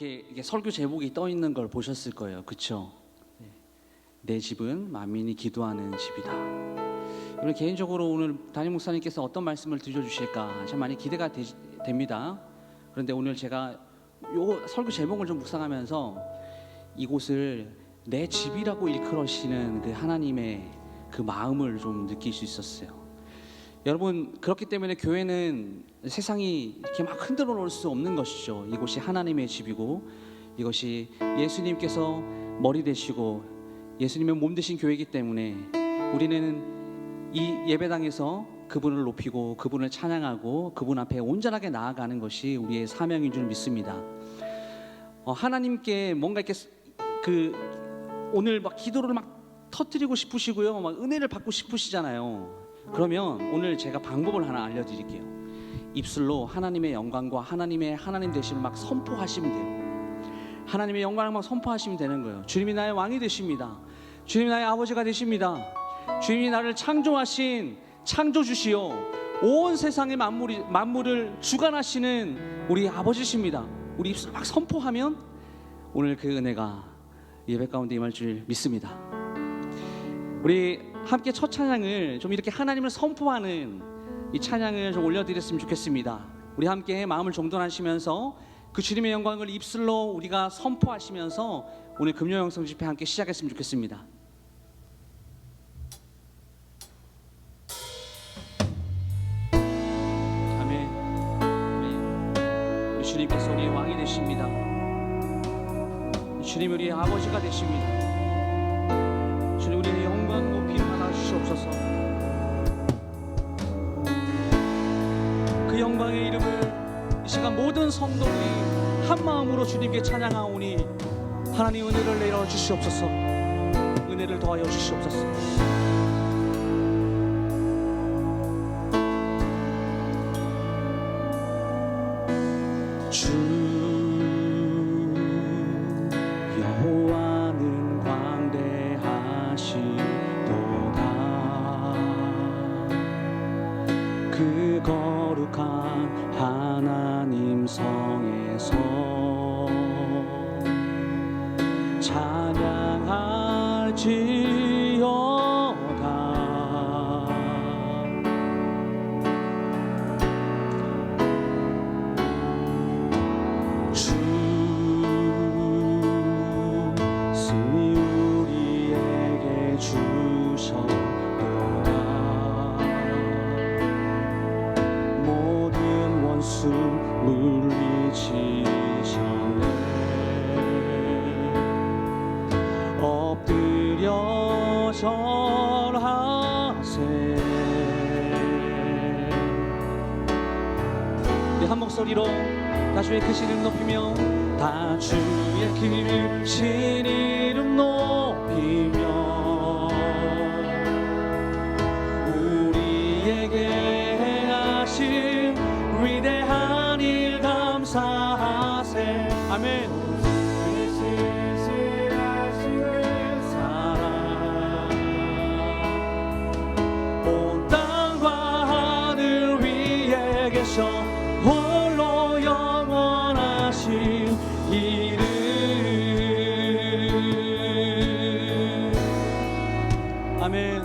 이게 설교 제목이 떠 있는 걸 보셨을 거예요. 그렇죠? 내 집은 만민이 기도하는 집이다. 오늘 개인적으로 오늘 담임 목사님께서 어떤 말씀을 들려주실까 참 많이 기대가 됩니다. 그런데 오늘 제가 요 설교 제목을 좀 묵상하면서 이곳을 내 집이라고 일컬으시는 그 하나님의 그 마음을 좀 느낄 수 있었어요. 여러분, 그렇기 때문에 교회는 세상이 이렇게 막 흔들어 놓을 수 없는 것이죠. 이곳이 하나님의 집이고 이것이 예수님께서 머리 되시고 예수님의 몸 되신 교회이기 때문에 우리는 이 예배당에서 그분을 높이고 그분을 찬양하고 그분 앞에 온전하게 나아가는 것이 우리의 사명인 줄 믿습니다. 하나님께 뭔가 이렇게 오늘 막 기도를 막 터뜨리고 싶으시고요, 막 은혜를 받고 싶으시잖아요. 그러면 오늘 제가 방법을 하나 알려드릴게요. 입술로 하나님의 영광과 하나님 되심을 막 선포하시면 돼요. 하나님의 영광을 막 선포하시면 되는 거예요. 주님이 나의 왕이 되십니다. 주님이 나의 아버지가 되십니다. 주님이 나를 창조하신 창조주시요 온 세상의 만물을 주관하시는 우리 아버지십니다. 우리 입술로 막 선포하면 오늘 그 은혜가 예배 가운데 임할 줄 믿습니다. 우리 함께 첫 찬양을 좀 이렇게 하나님을 선포하는 이 찬양을 좀 올려드렸으면 좋겠습니다. 우리 함께 마음을 정돈하시면서 그 주님의 영광을 입술로 우리가 선포하시면서 오늘 금요 영성 집회 함께 시작했으면 좋겠습니다. 아멘. 우리 주님께서 우리의 왕이 되십니다. 주님 우리의 아버지가 되십니다. 주님 우리의 영광 높이 받아 주시옵소서. 그 영광의 이름을 이 시간 모든 성도들이 한 마음으로 주님께 찬양하오니 하나님 은혜를 내려 주시옵소서. 은혜를 더하여 주시옵소서. 여호와는 광대하시도다. 그 거룩한 하나님 성에서 찬양할지어다. 주 승리 우리에게 주셨도다. 모든 원수 물리치셨네. 엎드려 절하세. 우리 한 목소리로 다 주의 크신 이름 높이며 다 주의 크신 이름 높이며 우리에게 하신 위대한 일 감사하세. 아멘. 온 땅과 하늘 위에 계셔 홀로 영원하신 이름. 아멘.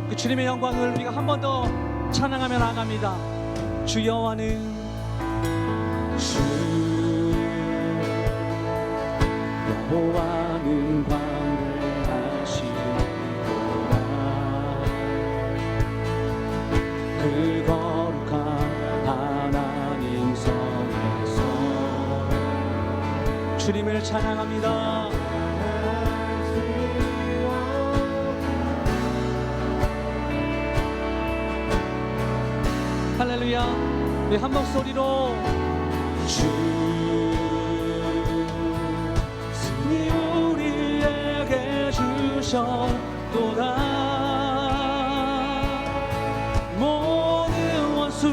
그 주님의 영광을 우리가 한 번 더 찬양하며 나아갑니다. 주 여호와는 여호와는 광대하시도다. 그 거룩한 하나님 성에서 주님을 찬양합니다. 할렐루야. 우리 한 목소리로 주 승리 우리에게 주셨도다. 모든 원수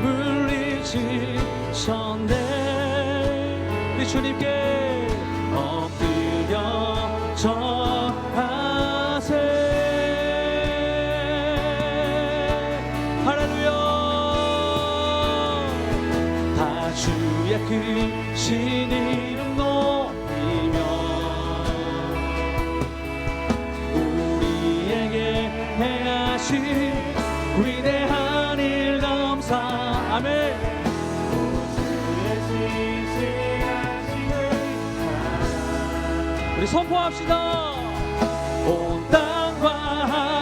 물리치셨네. 우리 주님께 엎드려 절하세. 할렐루야. 다 주 주의 크신 이름 높이며 우리에게 행하신 위대한 일 감사. 아멘. 우리 선포합시다. 온 땅과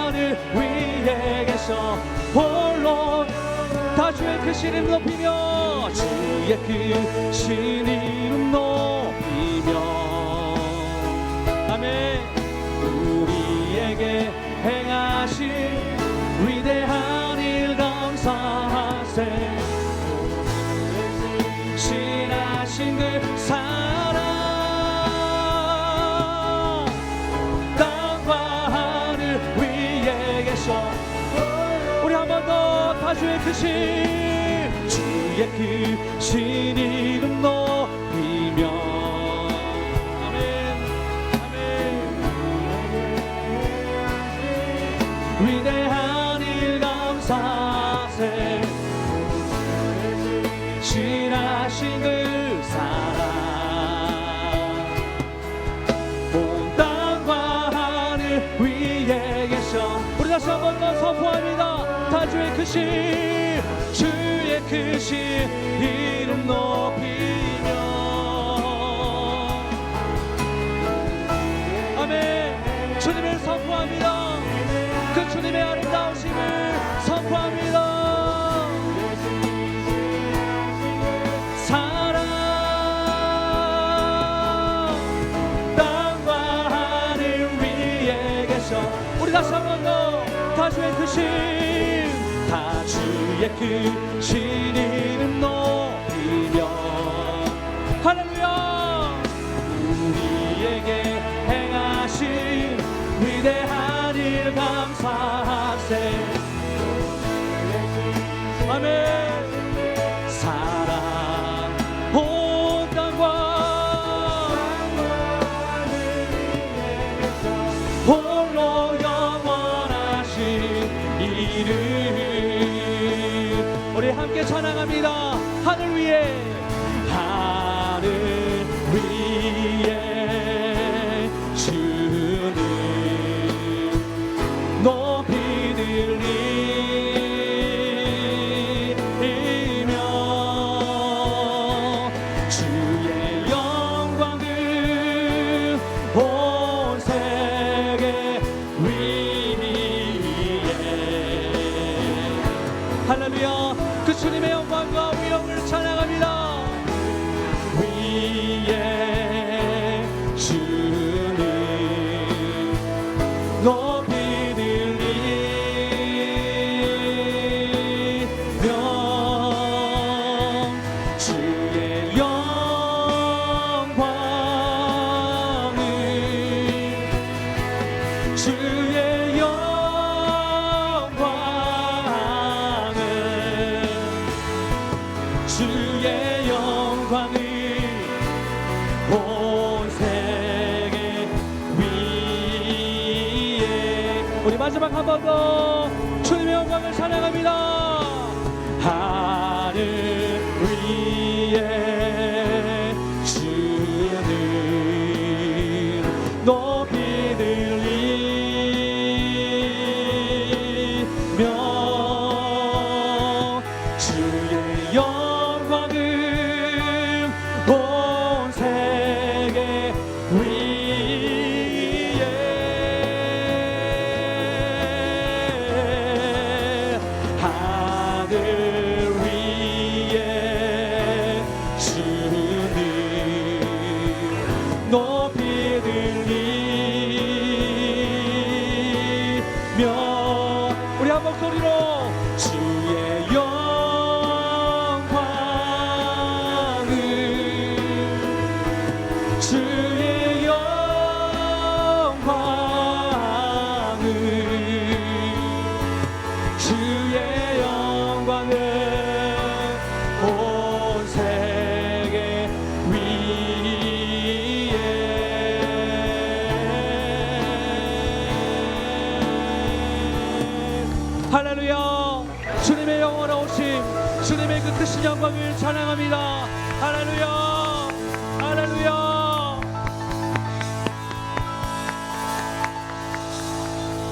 하늘 위에 계셔 홀로 다 주의 크신 이름 높이며 주의 크신 이름 높이며 아멘. 우리에게 행하신 위대한 일 감사하세. 신하신 그 사랑 땅과 하늘 위에 계셔. 우리 한 번 더 다 주의 크신 이름 높이며 아멘 아멘. 위대한 일 감사세. 신하신 그 사랑 온 땅과 하늘 위에 계셔. 우리 다시 한 번 더 선포합니다. 다 주의 크신 이름 높이며 아멘. 주님을 선포합니다. 그 주님의 아름다우심을 선포합니다. 사랑 땅과 하늘 위에 계셔. 우리 다시 한 번 더 다 주의 크신 이름 높이며 할렐루야. 우리에게 행하신 위대한 일 감사하세. 아멘. 사랑 온 땅과 홀로 영원하신 이름. 우리 함께 찬양합니다. 하늘 위에 주님 높이 들리며 주의 영광을 온 세계 위에. 할렐루야. 그 주님의 영광과 위엄을 찬양합니다. 위에 주님 높이 들리며 주의 영광을 주의 영광을 주의 영광을 온 세계 위에. 우리 마지막 한 번 더 주님의 영광을 찬양합니다. 하늘 위에 주님 높이 들리며 주의 영광을 온 세계 위에. 하늘 위에 주님 높이 들리며 우리 한 목소리로 주의 영광을 주의 영광을 주의 영광을 온 세계 위에. 할렐루야. 주님의 영원하오심 주님의 그 크신 영광을 찬양합니다. 할렐루야, 할렐루야.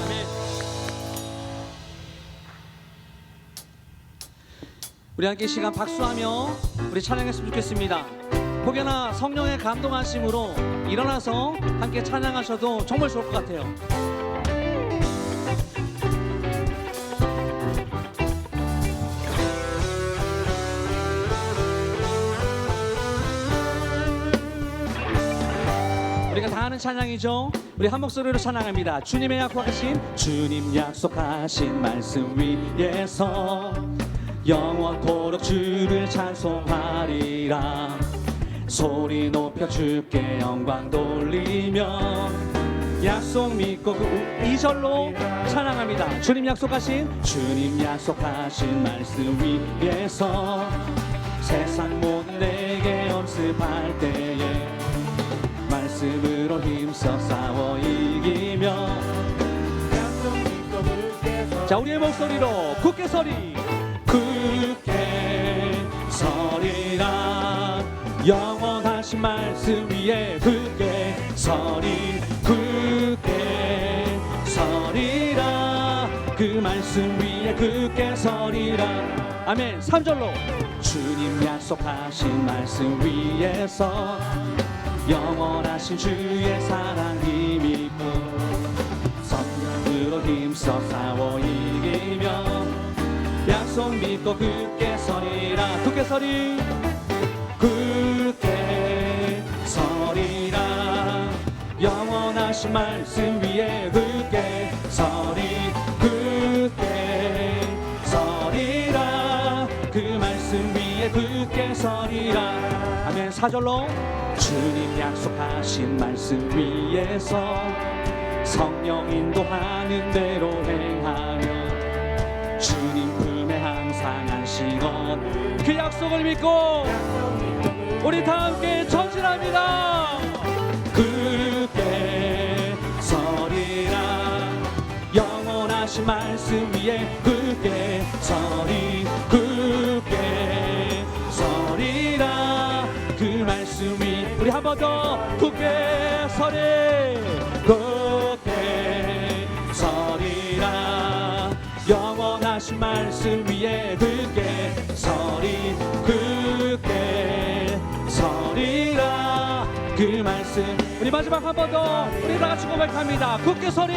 아멘. 우리 함께 이 시간 박수하며 우리 찬양했으면 좋겠습니다. 혹여나 성령의 감동하심으로 일어나서 함께 찬양하셔도 정말 좋을 것 같아요. 우리가 다 아는 찬양이죠. 우리 한 목소리로 찬양합니다. 주님의 약속하신, 주님 약속하신 말씀 위에서 영원토록 주를 찬송하리라. 소리 높여 주께 영광 돌리며 약속 믿고 그 2절로 찬양합니다. 주님 약속하신, 주님 약속하신 말씀 위에서 세상 모든 내게 엄습할 때에 말씀으로 힘써 싸워 이기며. 자, 우리의 목소리로 굳게 서리, 굳게 서리라. 영원하신 말씀 위에 굳게 서리, 굳게 서리라. 그 말씀 위에 굳게 서리라. 아멘. 3절로 주님 약속하신 말씀 위에서 영원하신 주의 사랑 힘이 있고 성령으로 힘써 싸워 이기며 약속 믿고 굳게 서리라. 굳게 서리, 굳게 서리라. 영원하신 말씀 위에 굳게 서리, 굳게 서리라. 그 말씀 위에 굳게 서리라. 아멘. 4절로 주님 약속하신 말씀 위에서 성령 인도하는 대로 행하며 주님 품에 항상 안식원. 그 약속을 믿고 우리 다 함께 전진합니다. 굳게 서리라. 영원하신 말씀 위에 굳게 서리, 굳게 서리라. 그 말씀 위 우리 한 번 더 굳게 서리, 굳게 서리라. 영원하신 말씀 위에 굳게 서리, 굳게 서리라. 그 말씀 우리 마지막 한 번 더 우리 다 같이 고백합니다. 굳게 서리,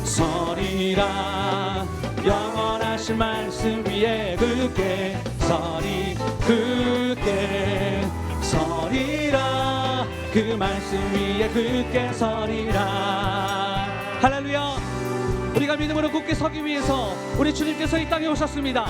서리라. 영원하신 말씀 위에 굳게 서리, 굳게 서리라. 그 말씀 위에 굳게 서리라. 할렐루야. 우리가 믿음으로 굳게 서기 위해서 우리 주님께서 이 땅에 오셨습니다.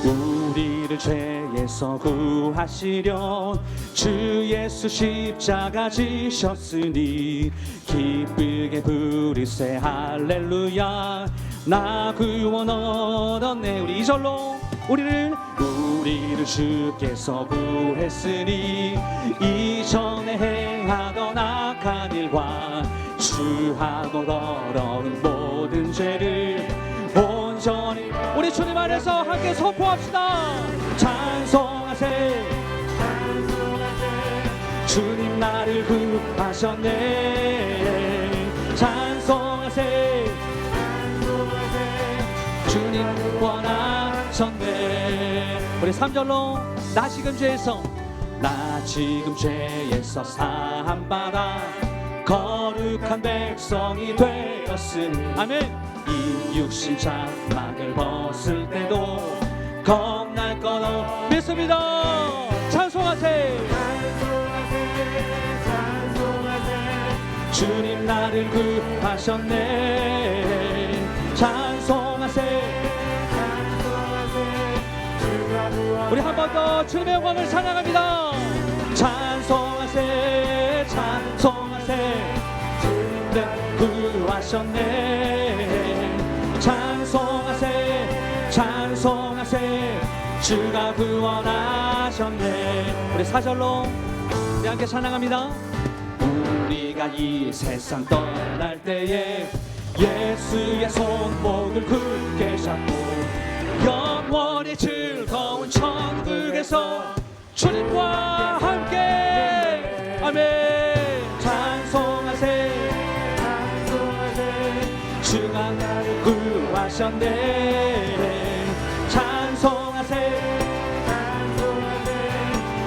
우리를 죄에서 구하시려 주 예수 십자가 지셨으니 기쁘게 부르세 할렐루야. 나 구원 얻었네. 우리 2절로 우리를 주께서 구했으니 이전에 행하던 악한 일과 주하고 더러운 모든 죄를 온전히 우리 주님 안에서 함께 선포합시다. 찬송하세, 주님 나를 구하셨네. 찬송하세, 주님 원하셨네. 우리 3절로 나 지금 죄에서 사함받아 거룩한 백성이 되었으니. 아멘. 이 육신 장막을 벗을 때도 겁날 것 믿습니다. 찬송하세, 주님 나를 구하셨네. 찬송하세. 우리 한 번 더 주님의 영광을 찬양합니다. 찬송하세, 찬송하세. 주님 구하셨네. 찬송하세, 찬송하세. 주가 구원하셨네. 우리 4절로 우리 함께 찬양합니다. 우리가 이 세상 떠날 때에 예수의 손목을 굳게 잡고 영원히 즐거운 천국에서 주님과 함께 아멘. 찬송하세 주가 나를 구하셨네. 찬송하세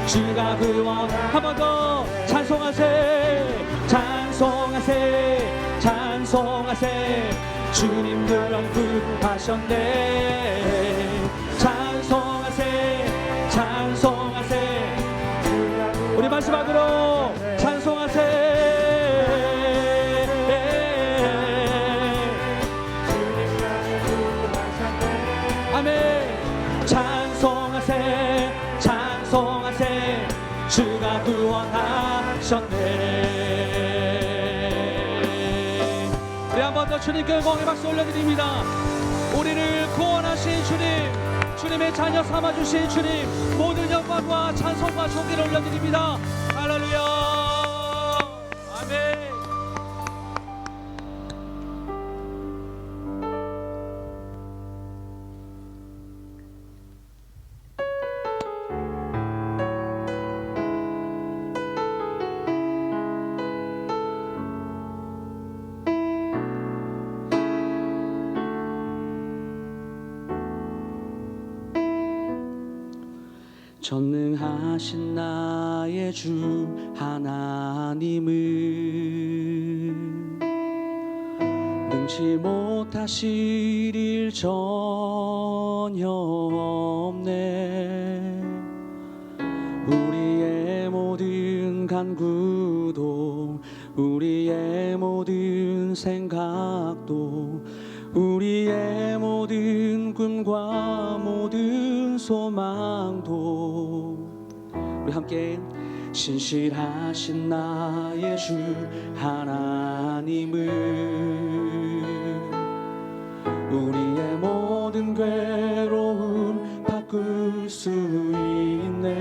주가 구원. 한 번 더 찬송하세 찬송하세 찬송하세 주님 그런 구하셨네. 찬송하세 찬송하세. 우리 마지막으로 찬송하세 아멘. 찬송하세 찬송하세 주가 구원하셨네. 우리 한 번 더 주님께 영광의 박수 올려드립니다. 우리를 구원하신 주님, 주님의 자녀 삼아주신 주님, 모든 영광과 찬송과 존귀를 올려드립니다. 할렐루야. 아멘. 전능하신 나의 주 하나님은 능치 못하실 일 전혀 없네. 우리의 모든 간구도 우리의 모든 생각도 우리의 모든 꿈과 모든 소망도 우리 함께 신실하신 나의 주 하나님은 우리의 모든 괴로움 바꿀 수 있네.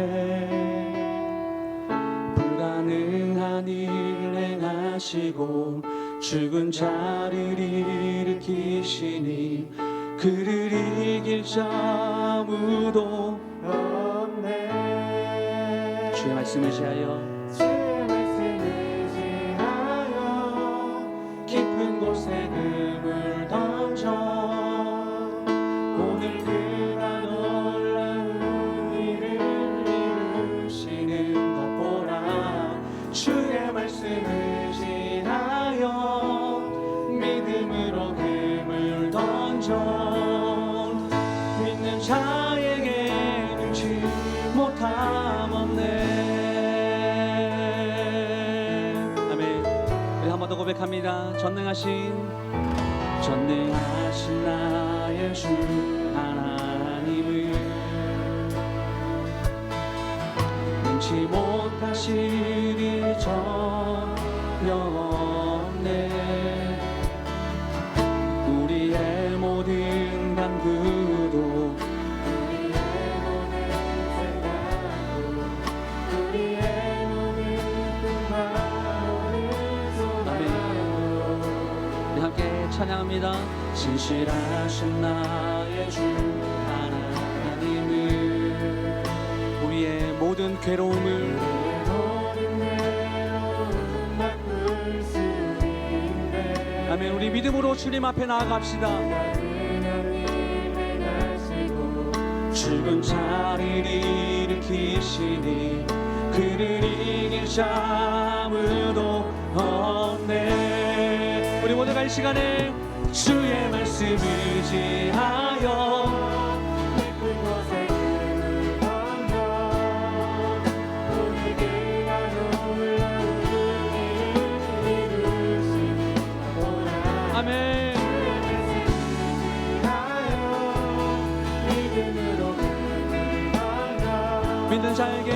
불가능한 일 행하시고 죽은 자를 일으키시니 그를 이길 자 아무도 없네. 주의 말씀을 지하여 깊은 곳에 금을 던져 오늘 그가 놀라운 일을 이루시는 것 보라. 주의 말씀을 지하여 믿음으로 금을 던져 믿는 자에게 능치 못함 없네. 아멘. 우리 한 번 더 고백합니다. 전능하신 나의 주 하나님은 능치 못하실 일 전혀 없네. 우리의 모든 간구도 우리의 모든 생각도 우리의 모든 꿈과 모든 소망도 우리 함께 찬양합니다. 신실하신 나의 주 하나님은 우리의 모든 괴로움을 아멘. 우리 믿음으로 주님 앞에 나아갑시다. 죽은 자를 일으키시니 그를 이길 자 아무도 없네. 우리 모두가 이 시간에 주의 말씀을 지하여 깊은 곳에 금을 던져 오늘 그가 놀라운 일을 이루시니 아멘. 믿는 자에게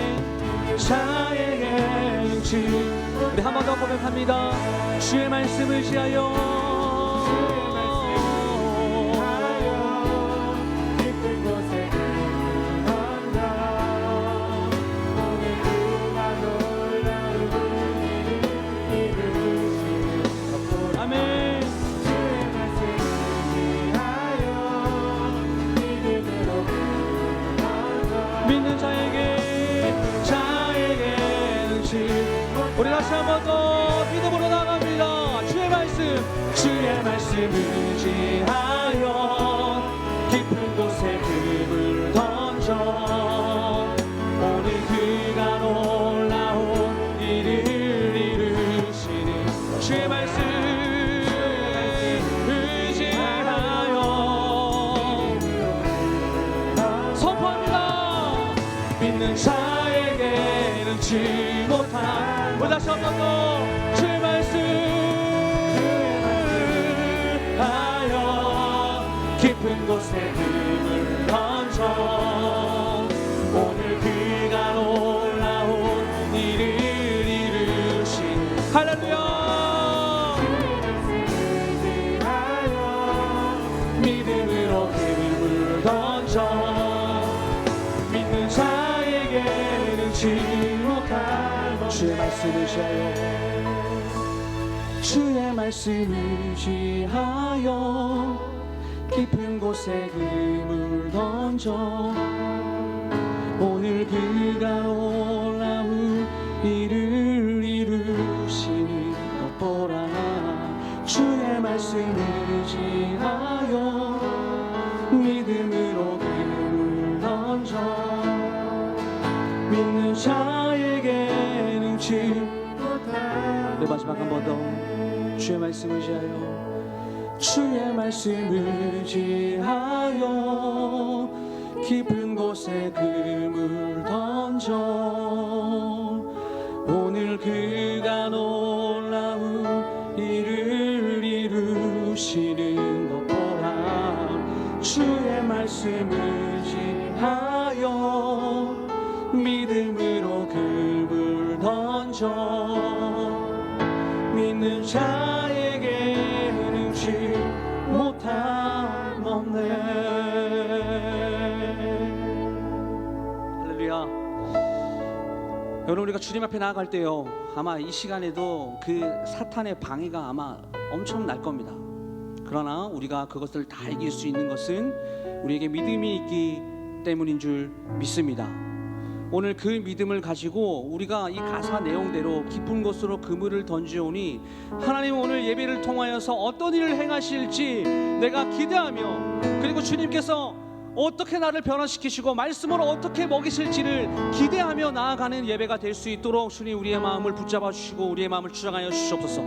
능치. 우리 한 번 더 고백합니다. 주의 말씀을 지하여 깊은 곳에 금을 던져 오늘 그가 놀라운 일을 이루시니 아멘. 주의 말씀을 지하여 믿음으로 의지하여 깊은 곳에 금을 던져 오늘 그가 놀라운 일을 이루시는 주의 말씀 의지하여 선포합니다. 믿는 자에게는 지 못한 우리 다시 한번 더 주의 말씀 깊은 곳에 금을 던져 오늘 그가 놀라운 일을 이루신 할렐루야 믿음으로 금을 던져 믿는 자에게는 지목할 주의 말씀 의지하여 주의 말씀 의지하여 깊은 곳에 금을 던져 오늘 그가 놀라운 일을 이루시는 것 보라 주의 말씀 의지하여 믿음으로 금을 던져 믿는 자에게는 지 못할 네 마지막 한 번 더 주의 말씀 의지하여 주의 말씀 의지하여 깊은 곳에 금을 던져 오늘 그가 놀라운 일을 이루시는 것 보라 주의 말씀 의지하여 믿음으로 금을 던져 믿는 자에게는 지 못함 없네. 할렐루야. 여러분 우리가 주님 앞에 나아갈 때요 아마 이 시간에도 그 사탄의 방해가 아마 엄청 날 겁니다. 그러나 우리가 그것을 다 이길 수 있는 것은 우리에게 믿음이 있기 때문인 줄 믿습니다. 오늘 그 믿음을 가지고 우리가 이 가사 내용대로 깊은 곳으로 그물을 던지오니 하나님 오늘 예배를 통하여서 어떤 일을 행하실지 내가 기대하며 그리고 주님께서 어떻게 나를 변화시키시고 말씀으로 어떻게 먹이실지를 기대하며 나아가는 예배가 될 수 있도록 주님 우리의 마음을 붙잡아 주시고 우리의 마음을 주장하여 주시옵소서.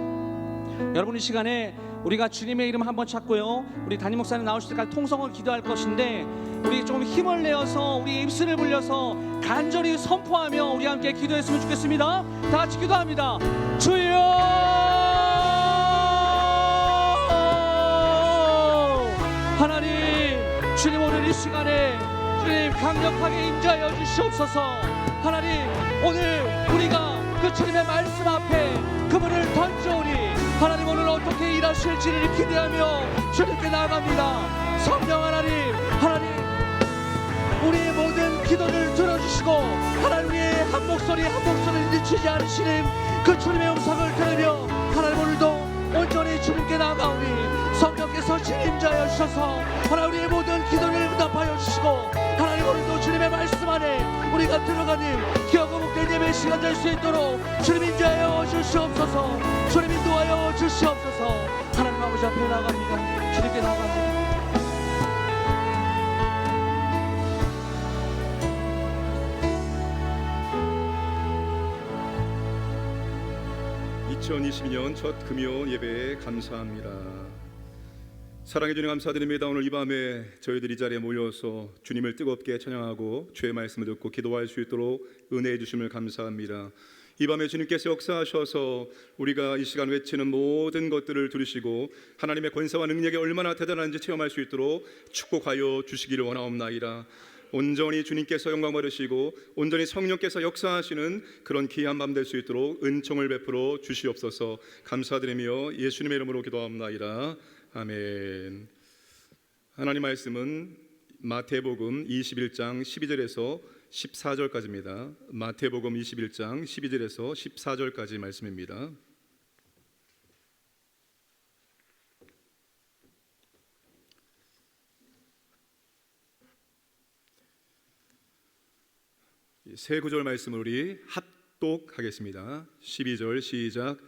여러분 이 시간에 우리가 주님의 이름 한번 찾고요 우리 담임 목사님 나오실 때까지 통성을 기도할 것인데 우리 좀 힘을 내어서 우리 입술을 불려서 간절히 선포하며 우리 함께 기도했으면 좋겠습니다. 다 같이 기도합니다. 주여 하나님 주님 오늘 이 시간에 주님 강력하게 임재하여 주시옵소서. 하나님 오늘 우리가 그 주님의 말씀 앞에 그분을 던져오니 하나님 오늘 어떻게 일하실지를 기대하며 주님께 나아갑니다. 성령 하나님 우리의 모든 기도를 들어주시고 하나님의 한 목소리를 늦추지 않으시는 그 주님의 음성을 들으며 하나님 오늘도 온전히 주님께 나아가오니 성령께서 진임자여 주셔서 하나님 우리의 모든 기도를 응답하여 주시고 하나님 오늘도 주님의 말씀 안에 우리가 들어가는 기억과 복된 예배 시간 될 수 있도록 주님 인자하여 주시옵소서. 주님 인도하여 주시옵소서. 하나님 아버지 앞에 나아갑니다. 주님께 나아갑니다. 2022년 첫 금요 예배에 감사합니다. 사랑해 주님 감사드립니다. 오늘 이 밤에 저희들이 이 자리에 모여서 주님을 뜨겁게 찬양하고 주의 말씀을 듣고 기도할 수 있도록 은혜해 주심을 감사합니다. 이 밤에 주님께서 역사하셔서 우리가 이 시간 외치는 모든 것들을 들으시고 하나님의 권세와 능력이 얼마나 대단한지 체험할 수 있도록 축복하여 주시기를 원하옵나이다. 온전히 주님께서 영광 받으시고 온전히 성령께서 역사하시는 그런 귀한 밤 될 수 있도록 은총을 베풀어 주시옵소서. 감사드리며 예수님의 이름으로 기도합나이다. 아멘. 하나님 말씀은 마태복음 21장 12절에서 14절까지입니다. 마태복음 21장 12절에서 14절까지 말씀입니다. 세 구절 말씀을 우리 합독하겠습니다. 12절 시작.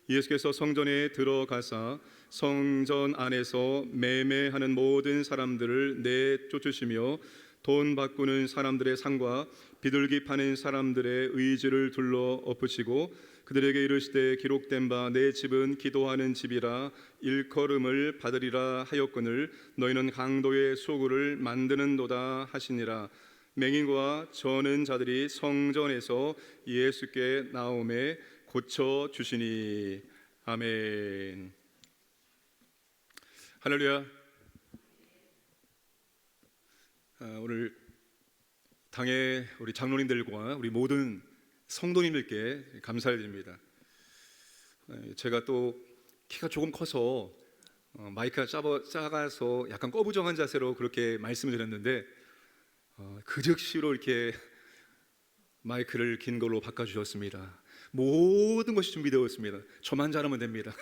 예수께서 성전에 들어가사 성전 안에서 매매하는 모든 사람들을 내쫓으시며 돈 바꾸는 사람들의 상과 비둘기 파는 사람들의 의지를 둘러 엎으시고 그들에게 이르시되 기록된 바 내 집은 기도하는 집이라 일컬음을 받으리라 하였거늘 너희는 강도의 소굴을 만드는도다 하시니라. 맹인과 저는 자들이 성전에서 예수께 나오매 고쳐 주시니. 아멘. 할렐루야. 오늘 당의 우리 장로님들과 우리 모든 성도님들께 감사를 드립니다. 제가 또 키가 조금 커서 마이크가 작아서 약간 꺼부정한 자세로 그렇게 말씀을 드렸는데 그 즉시로 이렇게 마이크를 긴 걸로 바꿔주셨습니다. 모든 것이 준비되어 있습니다. 저만 잘하면 됩니다.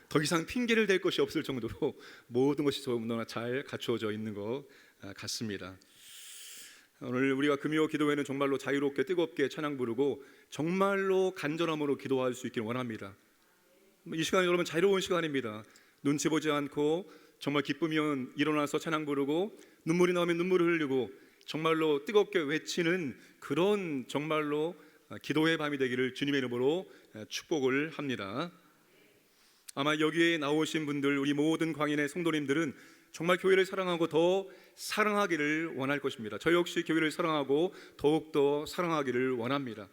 더 이상 핑계를 댈 것이 없을 정도로 모든 것이 너무나 잘 갖추어져 있는 것 같습니다. 오늘 우리가 금요 기도회는 정말로 자유롭게 뜨겁게 찬양 부르고 정말로 간절함으로 기도할 수 있기를 원합니다. 이 시간 여러분 자유로운 시간입니다. 눈치 보지 않고 정말 기쁘면 일어나서 찬양 부르고 눈물이 나오면 눈물을 흘리고 정말로 뜨겁게 외치는 그런 정말로 기도의 밤이 되기를 주님의 이름으로 축복을 합니다. 아마 여기에 나오신 분들 우리 모든 광인의 성도님들은 정말 교회를 사랑하고 더 사랑하기를 원할 것입니다. 저 역시 교회를 사랑하고 더욱더 사랑하기를 원합니다.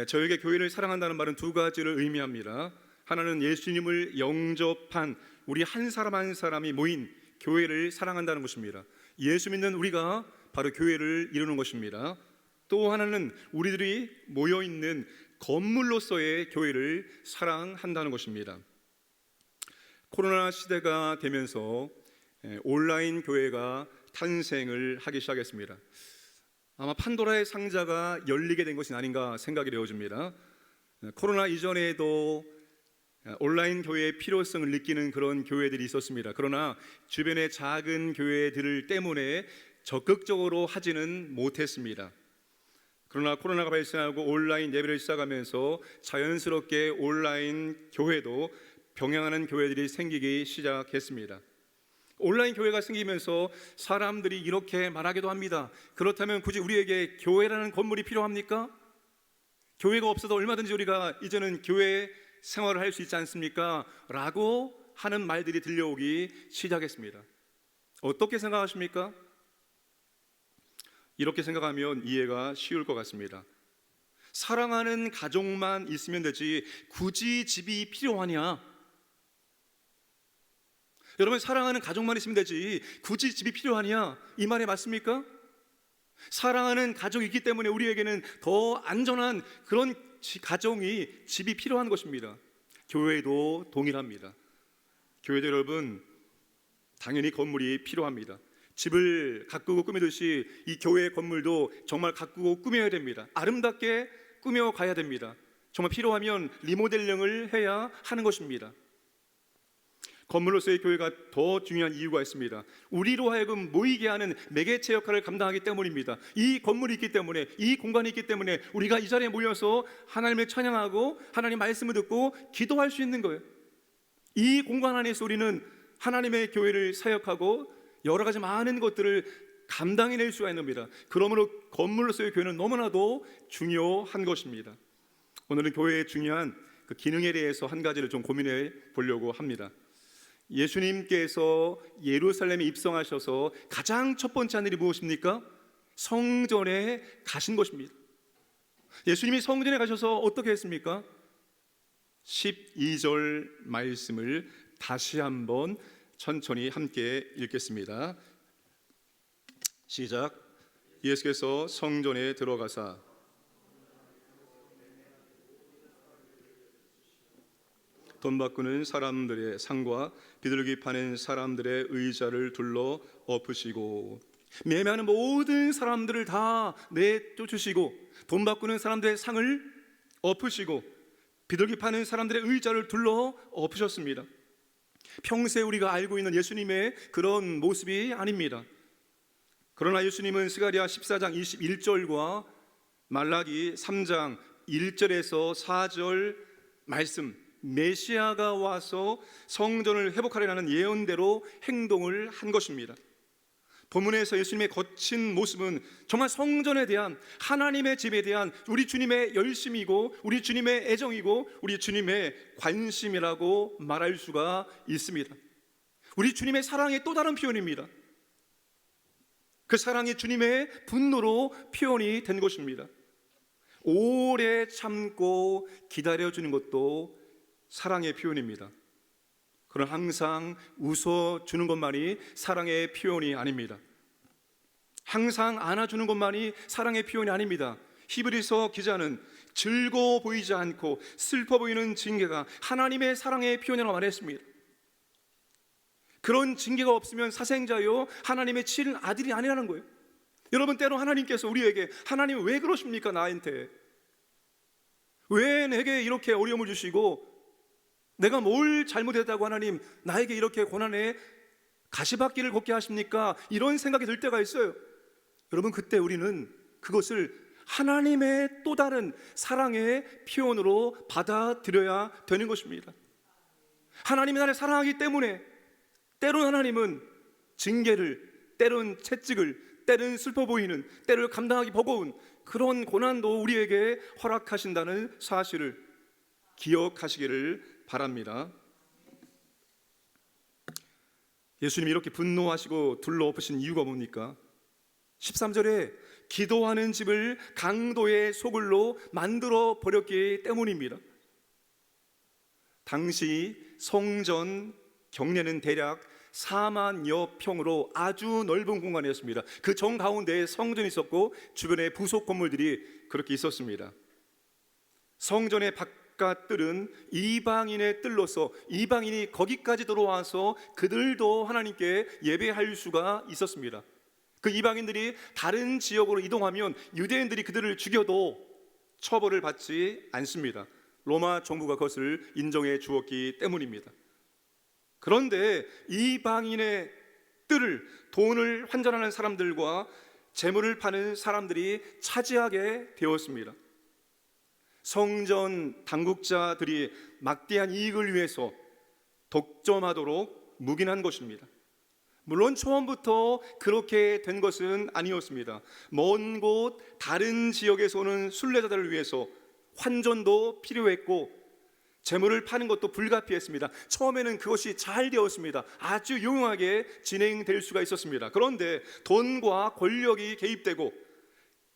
저에게 교회를 사랑한다는 말은 두 가지를 의미합니다. 하나는 예수님을 영접한 우리 한 사람 한 사람이 모인 교회를 사랑한다는 것입니다. 예수 믿는 우리가 바로 교회를 이루는 것입니다. 또 하나는 우리들이 모여있는 건물로서의 교회를 사랑한다는 것입니다. 코로나 시대가 되면서 온라인 교회가 탄생을 하기 시작했습니다. 아마 판도라의 상자가 열리게 된 것이 아닌가 생각이 되어집니다. 코로나 이전에도 온라인 교회의 필요성을 느끼는 그런 교회들이 있었습니다. 그러나 주변의 작은 교회들 때문에 적극적으로 하지는 못했습니다. 그러나 코로나가 발생하고 온라인 예배를 시작하면서 자연스럽게 온라인 교회도 병행하는 교회들이 생기기 시작했습니다. 온라인 교회가 생기면서 사람들이 이렇게 말하기도 합니다. 그렇다면 굳이 우리에게 교회라는 건물이 필요합니까? 교회가 없어도 얼마든지 우리가 이제는 교회 생활을 할 수 있지 않습니까? 라고 하는 말들이 들려오기 시작했습니다. 어떻게 생각하십니까? 이렇게 생각하면 이해가 쉬울 것 같습니다. 사랑하는 가족만 있으면 되지 굳이 집이 필요하냐? 여러분, 사랑하는 가족만 있으면 되지 굳이 집이 필요하냐? 이 말이 맞습니까? 사랑하는 가족이 있기 때문에 우리에게는 더 안전한 그런 가정이 집이 필요한 것입니다. 교회도 동일합니다. 교회도 여러분 당연히 건물이 필요합니다. 집을 가꾸고 꾸미듯이 이 교회 건물도 정말 가꾸고 꾸며야 됩니다. 아름답게 꾸며가야 됩니다. 정말 필요하면 리모델링을 해야 하는 것입니다. 건물로서의 교회가 더 중요한 이유가 있습니다. 우리로 하여금 모이게 하는 매개체 역할을 감당하기 때문입니다. 이 건물이 있기 때문에, 이 공간이 있기 때문에 우리가 이 자리에 모여서 하나님을 찬양하고 하나님 말씀을 듣고 기도할 수 있는 거예요. 이 공간 안에서 우리는 하나님의 교회를 사역하고 여러 가지 많은 것들을 감당해낼 수가 있는 겁니다. 그러므로 건물로서의 교회는 너무나도 중요한 것입니다. 오늘은 교회의 중요한 그 기능에 대해서 한 가지를 좀 고민해 보려고 합니다. 예수님께서 예루살렘에 입성하셔서 가장 첫 번째 한 일이 무엇입니까? 성전에 가신 것입니다. 예수님이 성전에 가셔서 어떻게 했습니까? 12절 말씀을 다시 한번 천천히 함께 읽겠습니다. 시작. 예수께서 성전에 들어가사 돈 바꾸는 사람들의 상과 비둘기 파는 사람들의 의자를 둘러 엎으시고 매매하는 모든 사람들을 다 내쫓으시고 돈 바꾸는 사람들의 상을 엎으시고 비둘기 파는 사람들의 의자를 둘러 엎으셨습니다. 평소에 우리가 알고 있는 예수님의 그런 모습이 아닙니다. 그러나 예수님은 스가랴 14장 21절과 말라기 3장 1절에서 4절 말씀, 메시아가 와서 성전을 회복하려는 예언대로 행동을 한 것입니다. 본문에서 예수님의 거친 모습은 정말 성전에 대한, 하나님의 집에 대한 우리 주님의 열심이고 우리 주님의 애정이고 우리 주님의 관심이라고 말할 수가 있습니다. 우리 주님의 사랑의 또 다른 표현입니다. 그 사랑이 주님의 분노로 표현이 된 것입니다. 오래 참고 기다려주는 것도 사랑의 표현입니다. 그러나 항상 웃어주는 것만이 사랑의 표현이 아닙니다. 항상 안아주는 것만이 사랑의 표현이 아닙니다. 히브리서 기자는 즐거워 보이지 않고 슬퍼 보이는 징계가 하나님의 사랑의 표현이라고 말했습니다. 그런 징계가 없으면 사생자요 하나님의 치는 아들이 아니라는 거예요. 여러분, 때로 하나님께서 우리에게, 하나님 왜 그러십니까? 나한테 왜 내게 이렇게 어려움을 주시고, 내가 뭘 잘못했다고 하나님 나에게 이렇게 고난의 가시밭길을 걷게 하십니까? 이런 생각이 들 때가 있어요. 여러분, 그때 우리는 그것을 하나님의 또 다른 사랑의 표현으로 받아들여야 되는 것입니다. 하나님이 나를 사랑하기 때문에 때론 하나님은 징계를, 때론 채찍을, 때론 슬퍼 보이는, 때를 감당하기 버거운 그런 고난도 우리에게 허락하신다는 사실을 기억하시기를 바랍니다. 예수님이 이렇게 분노하시고 둘러엎으신 이유가 뭡니까? 13절에 기도하는 집을 강도의 소굴로 만들어 버렸기 때문입니다. 당시 성전 경내는 대략 4만여 평으로 아주 넓은 공간이었습니다. 그 정가운데에 성전이 있었고 주변에 부속 건물들이 그렇게 있었습니다. 성전의 바깥들은 이방인의 뜰로서 이방인이 거기까지 들어와서 그들도 하나님께 예배할 수가 있었습니다. 그 이방인들이 다른 지역으로 이동하면 유대인들이 그들을 죽여도 처벌을 받지 않습니다. 로마 정부가 그것을 인정해 주었기 때문입니다. 그런데 이방인의 뜰을 돈을 환전하는 사람들과 재물을 파는 사람들이 차지하게 되었습니다. 성전 당국자들이 막대한 이익을 위해서 독점하도록 묵인한 것입니다. 물론 처음부터 그렇게 된 것은 아니었습니다. 먼 곳 다른 지역에서 오는 순례자들을 위해서 환전도 필요했고 재물을 파는 것도 불가피했습니다. 처음에는 그것이 잘 되었습니다. 아주 용용하게 진행될 수가 있었습니다. 그런데 돈과 권력이 개입되고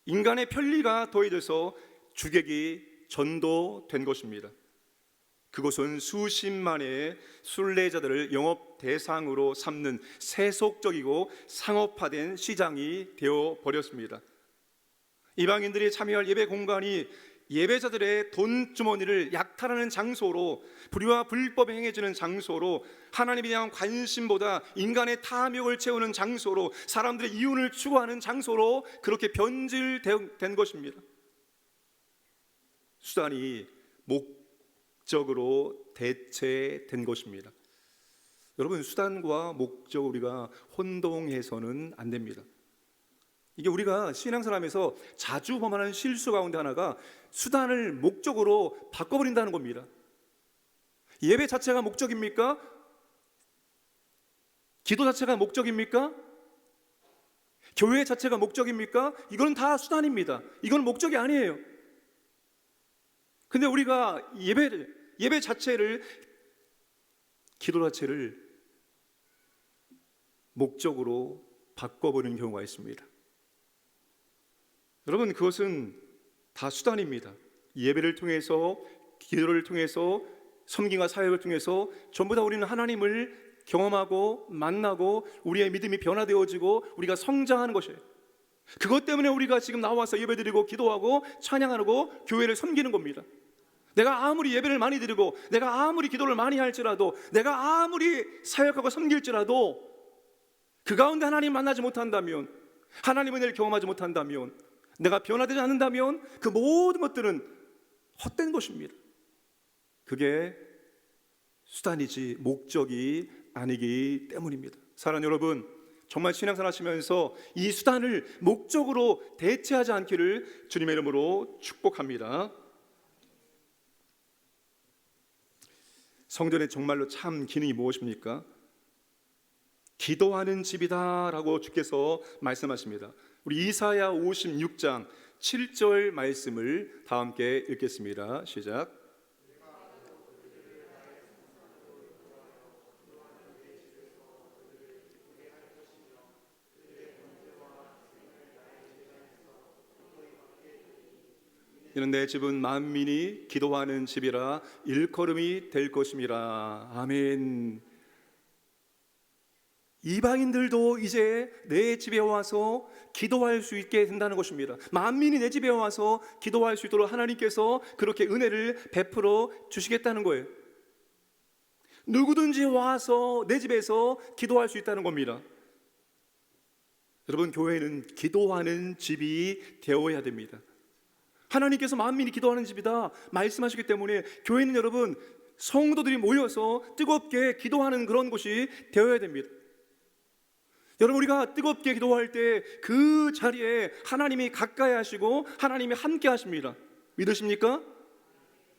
인간의 편리가 더해져서 주객이 전도된 것입니다. 그것은 수십만의 순례자들을 영업 대상으로 삼는 세속적이고 상업화된 시장이 되어버렸습니다. 이방인들이 참여할 예배 공간이 예배자들의 돈 주머니를 약탈하는 장소로, 불의와 불법에 행해지는 장소로, 하나님에 대한 관심보다 인간의 탐욕을 채우는 장소로, 사람들의 이윤을 추구하는 장소로 그렇게 변질된 것입니다. 수단이 목적으로 대체된 것입니다. 여러분, 수단과 목적을 우리가 혼동해서는 안 됩니다. 이게 우리가 신앙생활하면서 자주 범하는 실수 가운데 하나가 수단을 목적으로 바꿔버린다는 겁니다. 예배 자체가 목적입니까? 기도 자체가 목적입니까? 교회 자체가 목적입니까? 이건 다 수단입니다. 이건 목적이 아니에요. 근데 우리가 예배 자체를, 기도 자체를 목적으로 바꿔버리는 경우가 있습니다. 여러분, 그것은 다 수단입니다. 예배를 통해서, 기도를 통해서, 섬김과 사역을 통해서 전부 다 우리는 하나님을 경험하고 만나고 우리의 믿음이 변화되어지고 우리가 성장하는 것이에요. 그것 때문에 우리가 지금 나와서 예배드리고 기도하고 찬양하고 교회를 섬기는 겁니다. 내가 아무리 예배를 많이 드리고 내가 아무리 기도를 많이 할지라도, 내가 아무리 사역하고 섬길지라도 그 가운데 하나님 만나지 못한다면, 하나님의 은혜를 경험하지 못한다면, 내가 변화되지 않는다면 그 모든 것들은 헛된 것입니다. 그게 수단이지 목적이 아니기 때문입니다. 사랑하는 여러분, 정말 신앙생활 하시면서 이 수단을 목적으로 대체하지 않기를 주님의 이름으로 축복합니다. 성전의 정말로 참 기능이 무엇입니까? 기도하는 집이다라고 주께서 말씀하십니다. 우리 이사야 56장 7절 말씀을 다 함께 읽겠습니다. 시작. 이는 내 집은 만민이 기도하는 집이라 일컬음이 될 것임이라. 아멘. 이방인들도 이제 내 집에 와서 기도할 수 있게 된다는 것입니다. 만민이 내 집에 와서 기도할 수 있도록 하나님께서 그렇게 은혜를 베풀어 주시겠다는 거예요. 누구든지 와서 내 집에서 기도할 수 있다는 겁니다. 여러분, 교회는 기도하는 집이 되어야 됩니다. 하나님께서 만민이 기도하는 집이다 말씀하시기 때문에 교회는 여러분 성도들이 모여서 뜨겁게 기도하는 그런 곳이 되어야 됩니다. 여러분, 우리가 뜨겁게 기도할 때 그 자리에 하나님이 가까이 하시고 하나님이 함께 하십니다. 믿으십니까?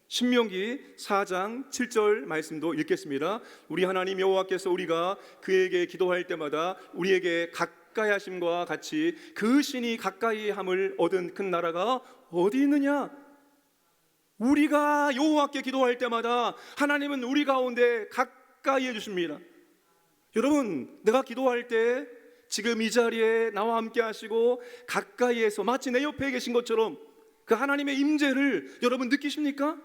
신명기 4장 7절 말씀도 읽겠습니다. 우리 하나님 여호와께서 우리가 그에게 기도할 때마다 우리에게 가까이 하심과 같이 그 신이 가까이 함을 얻은 큰 나라가 어디 있느냐? 우리가 여호와께 기도할 때마다 하나님은 우리 가운데 가까이 해주십니다. 여러분, 내가 기도할 때 지금 이 자리에 나와 함께 하시고 가까이에서 마치 내 옆에 계신 것처럼 그 하나님의 임재를 여러분 느끼십니까?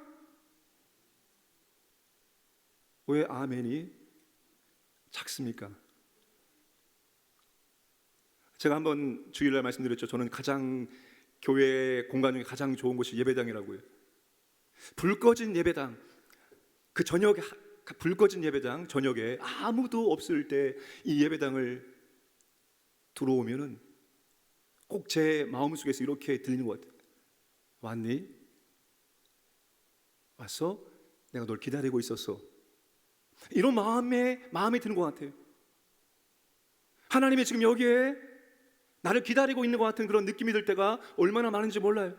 왜 아멘이 작습니까? 제가 한번 주일날 말씀드렸죠. 저는 가장 교회 공간 중에 가장 좋은 곳이 예배당이라고요. 불 꺼진 예배당, 그 저녁에 불 꺼진 예배당 저녁에 아무도 없을 때 이 예배당을 들어오면은 꼭 제 마음속에서 이렇게 들리는 것 같아요. 왔니? 왔어? 내가 널 기다리고 있었어. 이런 마음이 드는 것 같아요. 하나님이 지금 여기에 나를 기다리고 있는 것 같은 그런 느낌이 들 때가 얼마나 많은지 몰라요.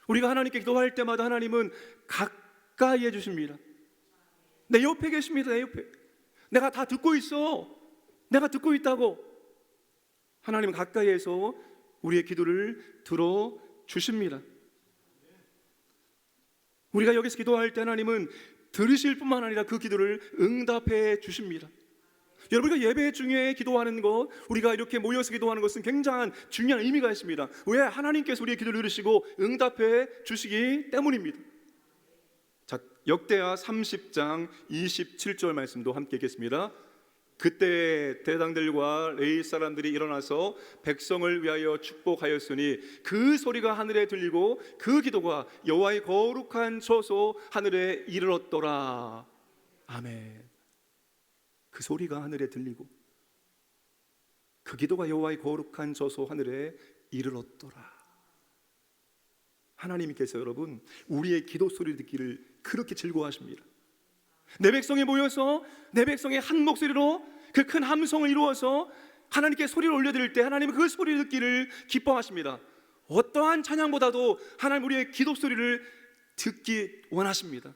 우리가 하나님께 기도할 때마다 하나님은 가까이 해주십니다. 내 옆에 계십니다. 내 옆에. 내가 다 듣고 있어. 내가 듣고 있다고. 하나님은 가까이에서 우리의 기도를 들어주십니다. 우리가 여기서 기도할 때 하나님은 들으실 뿐만 아니라 그 기도를 응답해 주십니다. 여러분, 우리가 예배 중에 기도하는 것, 우리가 이렇게 모여서 기도하는 것은 굉장한 중요한 의미가 있습니다. 왜? 하나님께서 우리의 기도를 들으시고 응답해 주시기 때문입니다. 자, 역대하 30장 27절 말씀도 함께 읽겠습니다. 그때 대당들과 레위 사람들이 일어나서 백성을 위하여 축복하였으니 그 소리가 하늘에 들리고 그 기도가 여호와의 거룩한 처소 하늘에 이르렀더라. 아멘. 그 소리가 하늘에 들리고 그 기도가 여호와의 거룩한 저소 하늘에 이르렀더라. 하나님께서 여러분 우리의 기도 소리를 듣기를 그렇게 즐거워하십니다. 내 백성이 모여서 내 백성의 한 목소리로 그 큰 함성을 이루어서 하나님께 소리를 올려드릴 때 하나님은 그 소리를 듣기를 기뻐하십니다. 어떠한 찬양보다도 하나님 우리의 기도 소리를 듣기 원하십니다.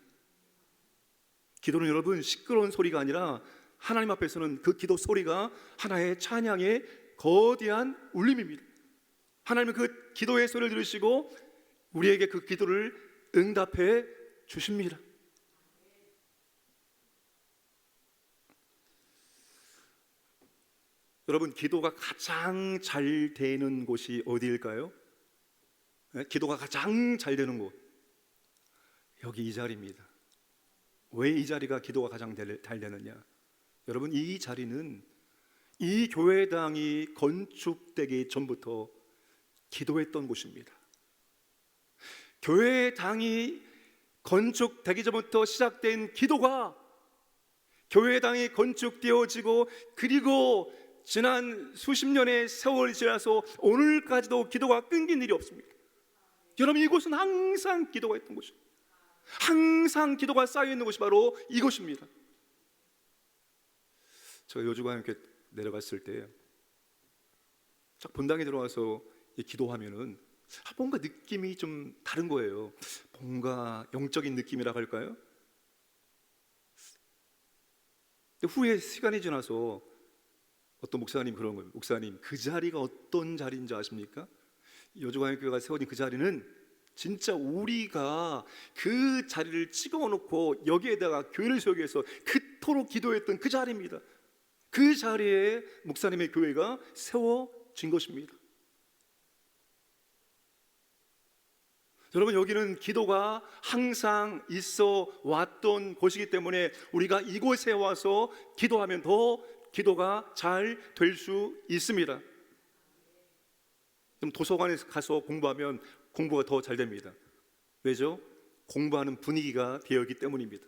기도는 여러분 시끄러운 소리가 아니라 하나님 앞에서는 그 기도 소리가 하나의 찬양의 거대한 울림입니다. 하나님은 그 기도의 소리를 들으시고 우리에게 그 기도를 응답해 주십니다. 여러분, 기도가 가장 잘 되는 곳이 어디일까요? 기도가 가장 잘 되는 곳, 여기 이 자리입니다. 왜 이 자리가 기도가 가장 잘 되느냐? 여러분, 이 자리는 이 교회당이 건축되기 전부터 기도했던 곳입니다. 교회당이 건축되기 전부터 시작된 기도가 교회당이 건축되어지고 그리고 지난 수십 년의 세월이 지나서 오늘까지도 기도가 끊긴 일이 없습니다. 여러분, 이곳은 항상 기도가 있던 곳입니다. 항상 기도가 쌓여있는 곳이 바로 이곳입니다. 제가 여주가 이렇게 내려갔을 때 딱 본당에 들어와서 기도하면은 뭔가 느낌이 좀 다른 거예요. 뭔가 영적인 느낌이라고 할까요? 근데 후에 시간이 지나서 어떤 목사님 그런 거예요. 목사님, 그 자리가 어떤 자리인지 아십니까? 여주광역교회가 세워진 그 자리는 진짜 우리가 그 자리를 찍어놓고 여기에다가 교회를 세우기 위해서 그토록 기도했던 그 자리입니다. 그 자리에 목사님의 교회가 세워진 것입니다. 여러분, 여기는 기도가 항상 있어 왔던 곳이기 때문에 우리가 이곳에 와서 기도하면 더 기도가 잘 될 수 있습니다. 그럼 도서관에 가서 공부하면 공부가 더 잘 됩니다. 왜죠? 공부하는 분위기가 되어 있기 때문입니다.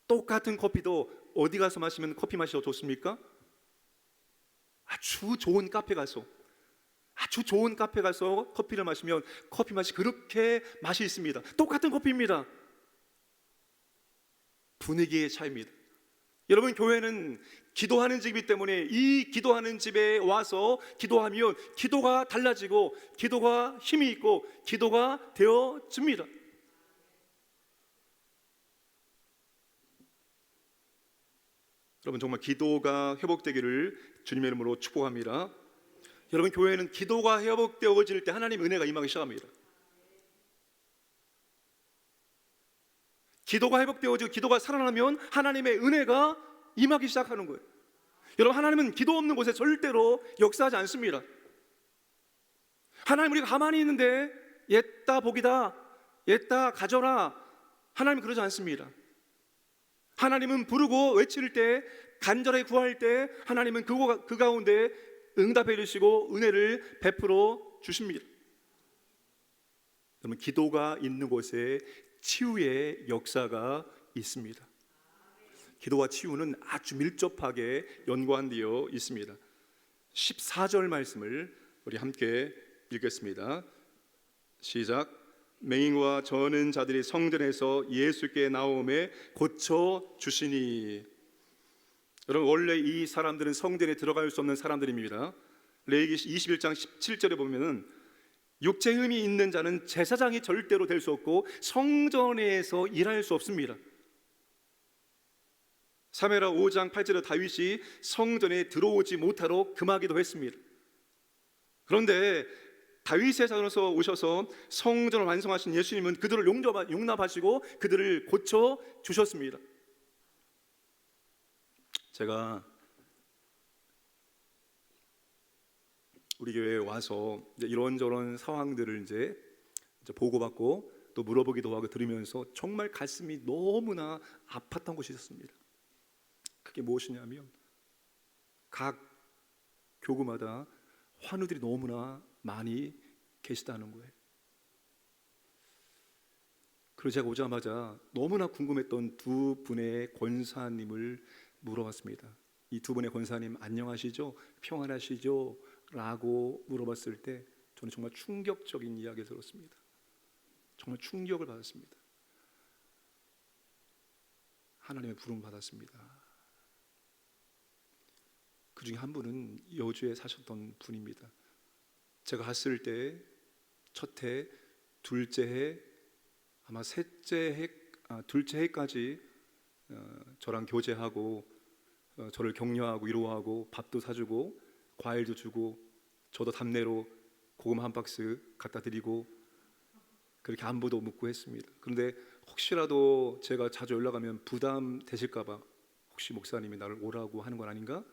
똑같은 커피도 어디 가서 마시면 커피 맛이 더 좋습니까? 아주 좋은 카페 가서 커피를 마시면 커피 맛이 그렇게 맛이 있습니다. 똑같은 커피입니다. 분위기의 차이입니다. 여러분, 교회는 기도하는 집이기 때문에 이 기도하는 집에 와서 기도하면 기도가 달라지고 기도가 힘이 있고 기도가 되어집니다. 여러분, 정말 기도가 회복되기를 주님의 이름으로 축복합니다. 여러분, 교회는 기도가 회복되어질 때 하나님의 은혜가 임하기 시작합니다. 기도가 회복되어지고 기도가 살아나면 하나님의 은혜가 임하기 시작하는 거예요. 여러분, 하나님은 기도 없는 곳에 절대로 역사하지 않습니다. 하나님, 우리가 가만히 있는데 옛다 복이다, 옛다 가져라, 하나님 그러지 않습니다. 하나님은 부르고 외칠 때, 간절하게 구할 때 하나님은 그 가운데 응답해 주시고 은혜를 베풀어 주십니다. 여러분, 기도가 있는 곳에 치유의 역사가 있습니다. 기도와 치유는 아주 밀접하게 연관되어 있습니다. 14절 말씀을 우리 함께 읽겠습니다. 시작. 맹인과 저는 자들이 성전에서 예수께 나오매 고쳐 주시니. 여러분, 원래 이 사람들은 성전에 들어갈 수 없는 사람들입니다. 레위기 21장 17절에 보면은 육체 힘이 있는 자는 제사장이 절대로 될 수 없고 성전에서 일할 수 없습니다. 사무엘하 5장 8절에 다윗이 성전에 들어오지 못하도록 금하기도 했습니다. 그런데 다윗의 자손으로서 오셔서 성전을 완성하신 예수님은 그들을 용납하시고 그들을 고쳐 주셨습니다. 제가 우리 교회에 와서 이런저런 상황들을 이제 보고받고 또 물어보기도 하고 들으면서 정말 가슴이 너무나 아팠던 곳이 있었습니다. 그게 무엇이냐면 각 교구마다 환우들이 너무나 많이 계시다는 거예요. 그래서 제가 오자마자 너무나 궁금했던 두 분의 권사님을 물어봤습니다. 이 두 분의 권사님 안녕하시죠? 평안하시죠? 라고 물어봤을 때 저는 정말 충격적인 이야기를 들었습니다. 정말 충격을 받았습니다. 하나님의 부름을 받았습니다. 그 중에 한 분은 여주에 사셨던 분입니다. 제가 갔을 때 첫 해, 둘째 해, 아마 둘째 해까지 저랑 교제하고 저를 격려하고 위로하고 밥도 사주고 과일도 주고 저도 답례로 고구마 한 박스 갖다 드리고 그렇게 안부도 묻고 했습니다. 그런데 혹시라도 제가 자주 연락하면 부담 되실까 봐, 혹시 목사님이 나를 오라고 하는 건 아닌가?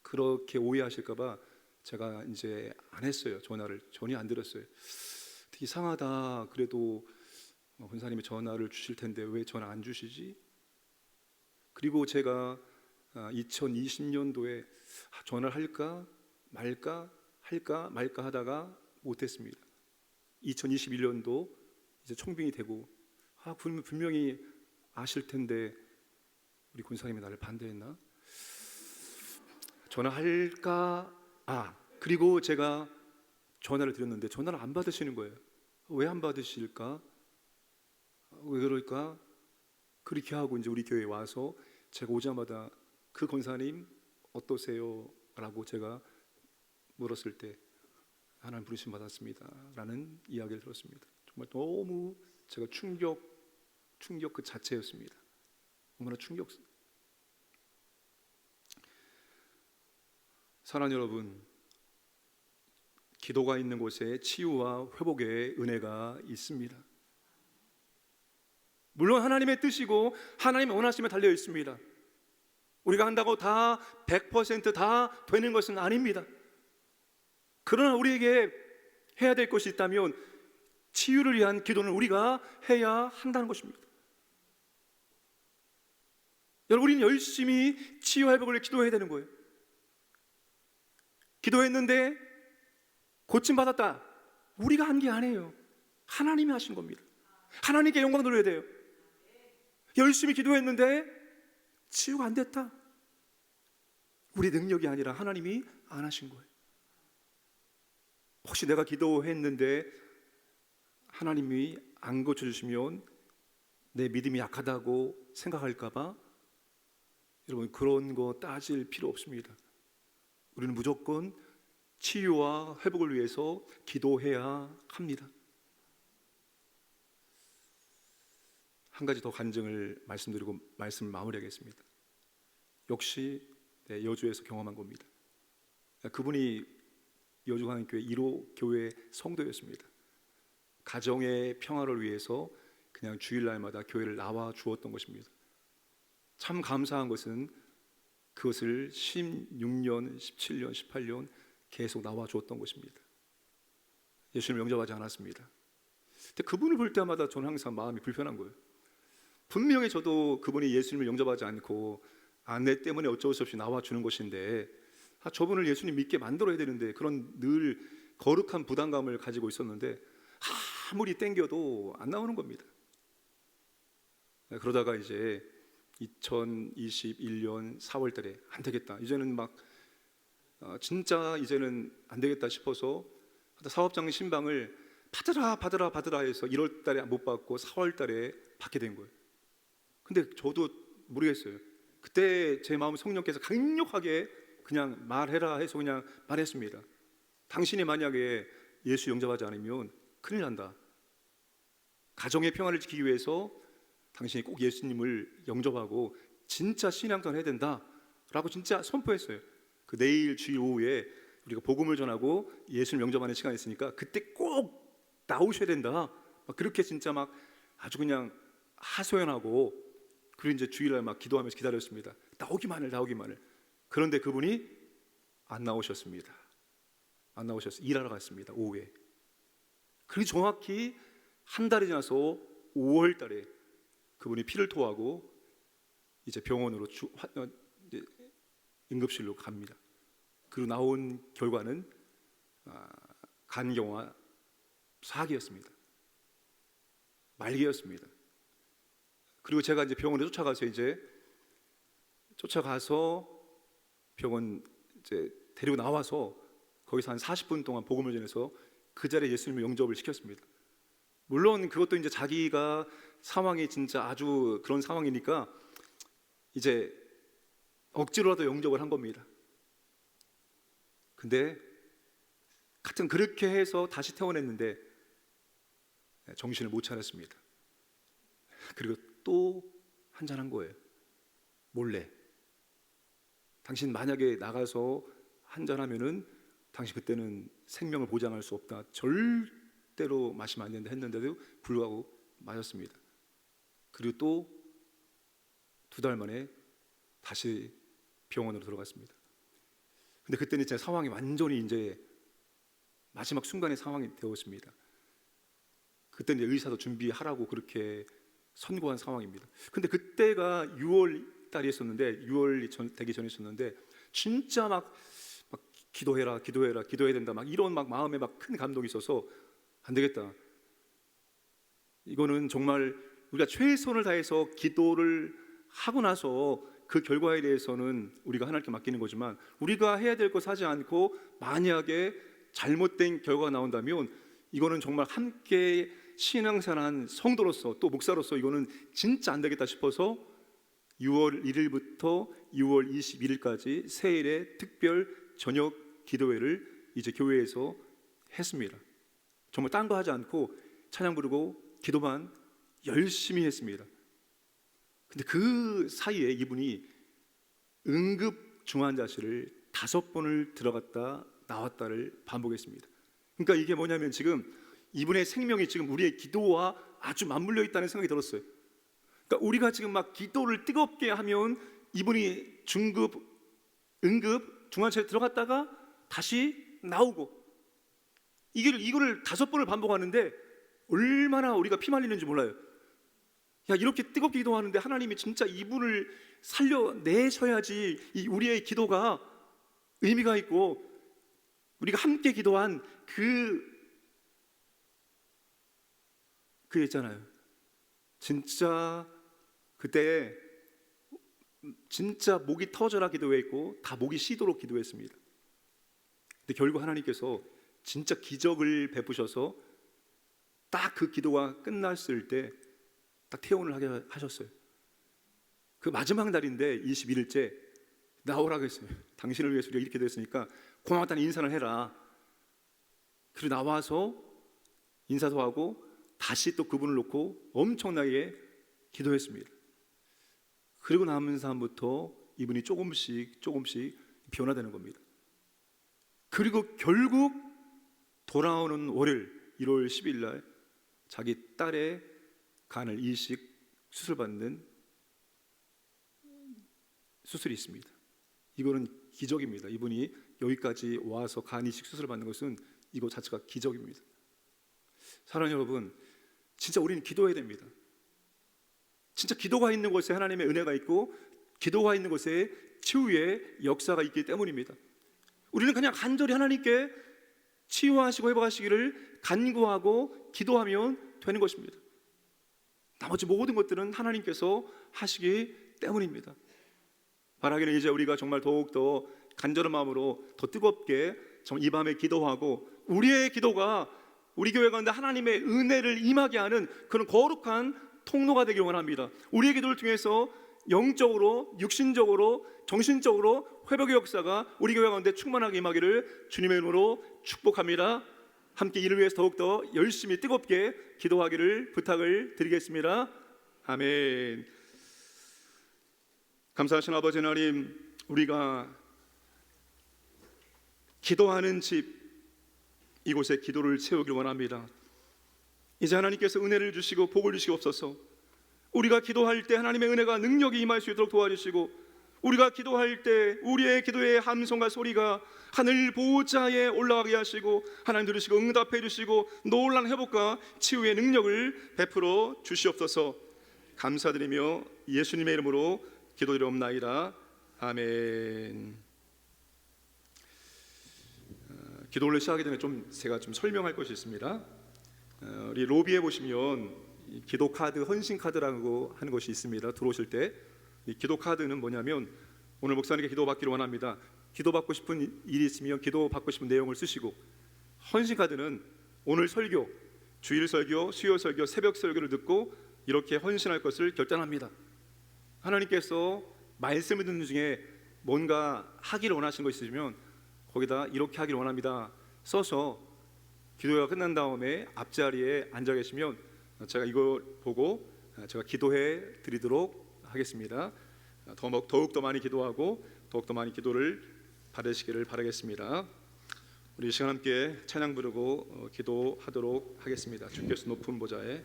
그렇게 오해하실까 봐 제가 이제 안 했어요. 전화를 전혀 안 드렸어요. 되게 이상하다. 그래도 권사님이 전화를 주실 텐데 왜 전화 안 주시지? 그리고 제가 2020년도에 전화를 할까 말까 하다가 못했습니다. 2021년도 이제 청빙이 되고 분명히 아실 텐데 우리 권사님이 나를 반대했나? 전화할까? 그리고 제가 전화를 드렸는데 전화를 안 받으시는 거예요. 왜 안 받으실까? 왜 그럴까? 그렇게 하고 이제 우리 교회에 와서 제가 오자마자 그 권사님 어떠세요? 라고 제가 물었을 때 하나님 부르심 받았습니다 라는 이야기를 들었습니다. 정말 너무 제가 충격 그 자체였습니다. 너무나 충격. 사랑하는 여러분, 기도가 있는 곳에 치유와 회복의 은혜가 있습니다. 물론 하나님의 뜻이고 하나님의 원하심에 달려 있습니다. 우리가 한다고 다 100%다 되는 것은 아닙니다. 그러나 우리에게 해야 될 것이 있다면 치유를 위한 기도는 우리가 해야 한다는 것입니다. 여러분, 우리는 열심히 치유 회복을 기도해야 되는 거예요. 기도했는데 고침받았다. 우리가 한 게 아니에요. 하나님이 하신 겁니다. 하나님께 영광 돌려야 돼요. 열심히 기도했는데 치유가 안 됐다. 우리 능력이 아니라 하나님이 안 하신 거예요. 혹시 내가 기도했는데 하나님이 안 고쳐주시면 내 믿음이 약하다고 생각할까 봐 여러분, 그런 거 따질 필요 없습니다. 우리는 무조건 치유와 회복을 위해서 기도해야 합니다. 한 가지 더 간증을 말씀드리고 말씀을 마무리하겠습니다. 역시 여주에서 경험한 겁니다. 그분이 여주하나님교회 1호 교회 성도였습니다. 가정의 평화를 위해서 그냥 주일날마다 교회를 나와 주었던 것입니다. 참 감사한 것은 그것을 16년, 17년, 18년 계속 나와 주었던 것입니다. 예수님을 영접하지 않았습니다. 근데 그분을 볼 때마다 저는 항상 마음이 불편한 거예요. 분명히 저도 그분이 예수님을 영접하지 않고 아내 때문에 어쩔 수 없이 나와 주는 것인데 저분을 예수님 믿게 만들어야 되는데 그런 늘 거룩한 부담감을 가지고 있었는데 아무리 땡겨도 안 나오는 겁니다. 그러다가 이제 2021년 4월 달에 안 되겠다. 이제는 막 진짜 이제는 안 되겠다 싶어서 사업장 신방을 받으라 해서 1월 달에 못 받고 4월 달에 받게 된 거예요. 근데 저도 모르겠어요. 그때 제 마음 성령께서 강력하게 그냥 말해라 해서 그냥 말했습니다. 당신이 만약에 예수 영접하지 않으면 큰일 난다. 가정의 평화를 지키기 위해서 당신이 꼭 예수님을 영접하고 진짜 신앙생활 해야 된다라고 진짜 선포했어요. 그 내일 주일 오후에 우리가 복음을 전하고 예수를 영접하는 시간이 있으니까 그때 꼭 나오셔야 된다. 막 그렇게 진짜 막 아주 그냥 하소연하고 그리고 이제 주일날 막 기도하면서 기다렸습니다. 나오기만을. 그런데 그분이 안 나오셨습니다. 안 나오셨어요. 일하러 갔습니다. 오후에. 그리고 정확히 한 달이 지나서 5월 달에 그분이 피를 토하고 이제 병원으로 이제 응급실로 갑니다. 그리고 나온 결과는 간경화 4기였습니다. 말기였습니다. 그리고 제가 이제 병원에 쫓아가서 병원 이제 데리고 나와서 거기서 한 40분 동안 복음을 전해서 그 자리에 예수님을 영접을 시켰습니다. 물론 그것도 이제 자기가 상황이 진짜 아주 그런 상황이니까 이제 억지로라도 영접을 한 겁니다. 근데 같은 그렇게 해서 다시 퇴원했는데 정신을 못 차렸습니다. 그리고 또 한잔한 거예요. 몰래. 당신 만약에 나가서 한잔하면은 당신 그때는 생명을 보장할 수 없다. 절대로 마시면 안 된다 했는데도 불구하고 마셨습니다. 그리고 또 2달 만에 다시 병원으로 들어갔습니다. 근데 그때는 제 상황이 완전히 이제 마지막 순간의 상황이 되었습니다. 그때는 의사도 준비하라고 그렇게 선고한 상황입니다. 근데 그때가 6월 달이었었는데 6월이 되기 전이었었는데 진짜 막 기도해야 된다 막 이런 막 마음에 막 큰 감동이 있어서 안 되겠다. 이거는 정말 우리가 최선을 다해서 기도를 하고 나서 그 결과에 대해서는 우리가 하나님께 맡기는 거지만 우리가 해야 될 것 하지 않고 만약에 잘못된 결과가 나온다면 이거는 정말 함께 신앙생활한 성도로서 또 목사로서 이거는 진짜 안 되겠다 싶어서 6월 1일부터 6월 21일까지 세일의 특별 저녁 기도회를 이제 교회에서 했습니다. 정말 딴 거 하지 않고 찬양 부르고 기도만 열심히 했습니다. 근데 그 사이에 이분이 응급 중환자실을 5번을 들어갔다 나왔다를 반복했습니다. 그러니까 이게 뭐냐면 지금 이분의 생명이 지금 우리의 기도와 아주 맞물려 있다는 생각이 들었어요. 그러니까 우리가 지금 막 기도를 뜨겁게 하면 이분이 중급, 응급, 중환자실에 들어갔다가 다시 나오고, 이거를 5번을 반복하는데 얼마나 우리가 피말리는지 몰라요. 야, 이렇게 뜨겁게 기도하는데 하나님이 진짜 이분을 살려내셔야지 이 우리의 기도가 의미가 있고, 우리가 함께 기도한 그 있잖아요. 진짜 그때 진짜 목이 터져라 기도했고 다 목이 쉬도록 기도했습니다. 근데 결국 하나님께서 진짜 기적을 베푸셔서 딱 그 기도가 끝났을 때 딱 퇴원을 하게 하셨어요. 그 마지막 날인데 21일째 나오라고 했어요. 당신을 위해서 우리가 이렇게 됐으니까 고맙다는 인사를 해라. 그리고 나와서 인사도 하고 다시 또 그분을 놓고 엄청나게 기도했습니다. 그리고 남은 사람부터 이분이 조금씩 변화되는 겁니다. 그리고 결국 돌아오는 월요일 1월 10일 날 자기 딸의 간을 이식 수술받는 수술이 있습니다. 이거는 기적입니다. 이분이 여기까지 와서 간 이식 수술을 받는 것은 이거 자체가 기적입니다. 사랑하는 여러분, 진짜 우리는 기도해야 됩니다. 진짜 기도가 있는 곳에 하나님의 은혜가 있고 기도가 있는 곳에 치유의 역사가 있기 때문입니다. 우리는 그냥 간절히 하나님께 치유하시고 회복하시기를 간구하고 기도하면 되는 것입니다. 나머지 모든 것들은 하나님께서 하시기 때문입니다. 바라기는 이제 우리가 정말 더욱더 간절한 마음으로 더 뜨겁게 이 밤에 기도하고, 우리의 기도가 우리 교회 가운데 하나님의 은혜를 임하게 하는 그런 거룩한 통로가 되길 원합니다. 우리의 기도를 통해서 영적으로, 육신적으로, 정신적으로 회복의 역사가 우리 교회 가운데 충만하게 임하기를 주님의 이름으로 축복합니다. 함께 이를 위해서 더욱더 열심히 뜨겁게 기도하기를 부탁을 드리겠습니다. 아멘. 감사하신 아버지 하나님, 우리가 기도하는 집, 이곳에 기도를 채우길 원합니다. 이제 하나님께서 은혜를 주시고 복을 주시옵소서. 우리가 기도할 때 하나님의 은혜가 능력이 임할 수 있도록 도와주시고, 우리가 기도할 때 우리의 기도의 함성과 소리가 하늘 보호자에 올라가게 하시고 하나님 들으시고 응답해 주시고 놀라운 회복과 치유의 능력을 베풀어 주시옵소서. 감사드리며 예수님의 이름으로 기도드리옵나이다. 아멘. 기도를 시작하기 전에 제가 설명할 것이 있습니다. 우리 로비에 보시면 기도 카드, 헌신 카드라고 하는 것이 있습니다. 들어오실 때 이 기도 카드는 뭐냐면, 오늘 목사님께 기도받기를 원합니다. 기도받고 싶은 일이 있으면 기도받고 싶은 내용을 쓰시고, 헌신 카드는 오늘 설교, 주일 설교, 수요 설교, 새벽 설교를 듣고 이렇게 헌신할 것을 결단합니다. 하나님께서 말씀을 듣는 중에 뭔가 하기를 원하시는 것이 있으면 거기다 이렇게 하기를 원합니다 써서 기도가 끝난 다음에 앞자리에 앉아 계시면 제가 이걸 보고 제가 기도해 드리도록 하겠습니다. 더욱더 많이 기도하고 더욱더 많이 기도를 받으시기를 바라겠습니다. 우리 이 시간 함께 찬양 부르고 기도하도록 하겠습니다. 주께서 높은 보좌에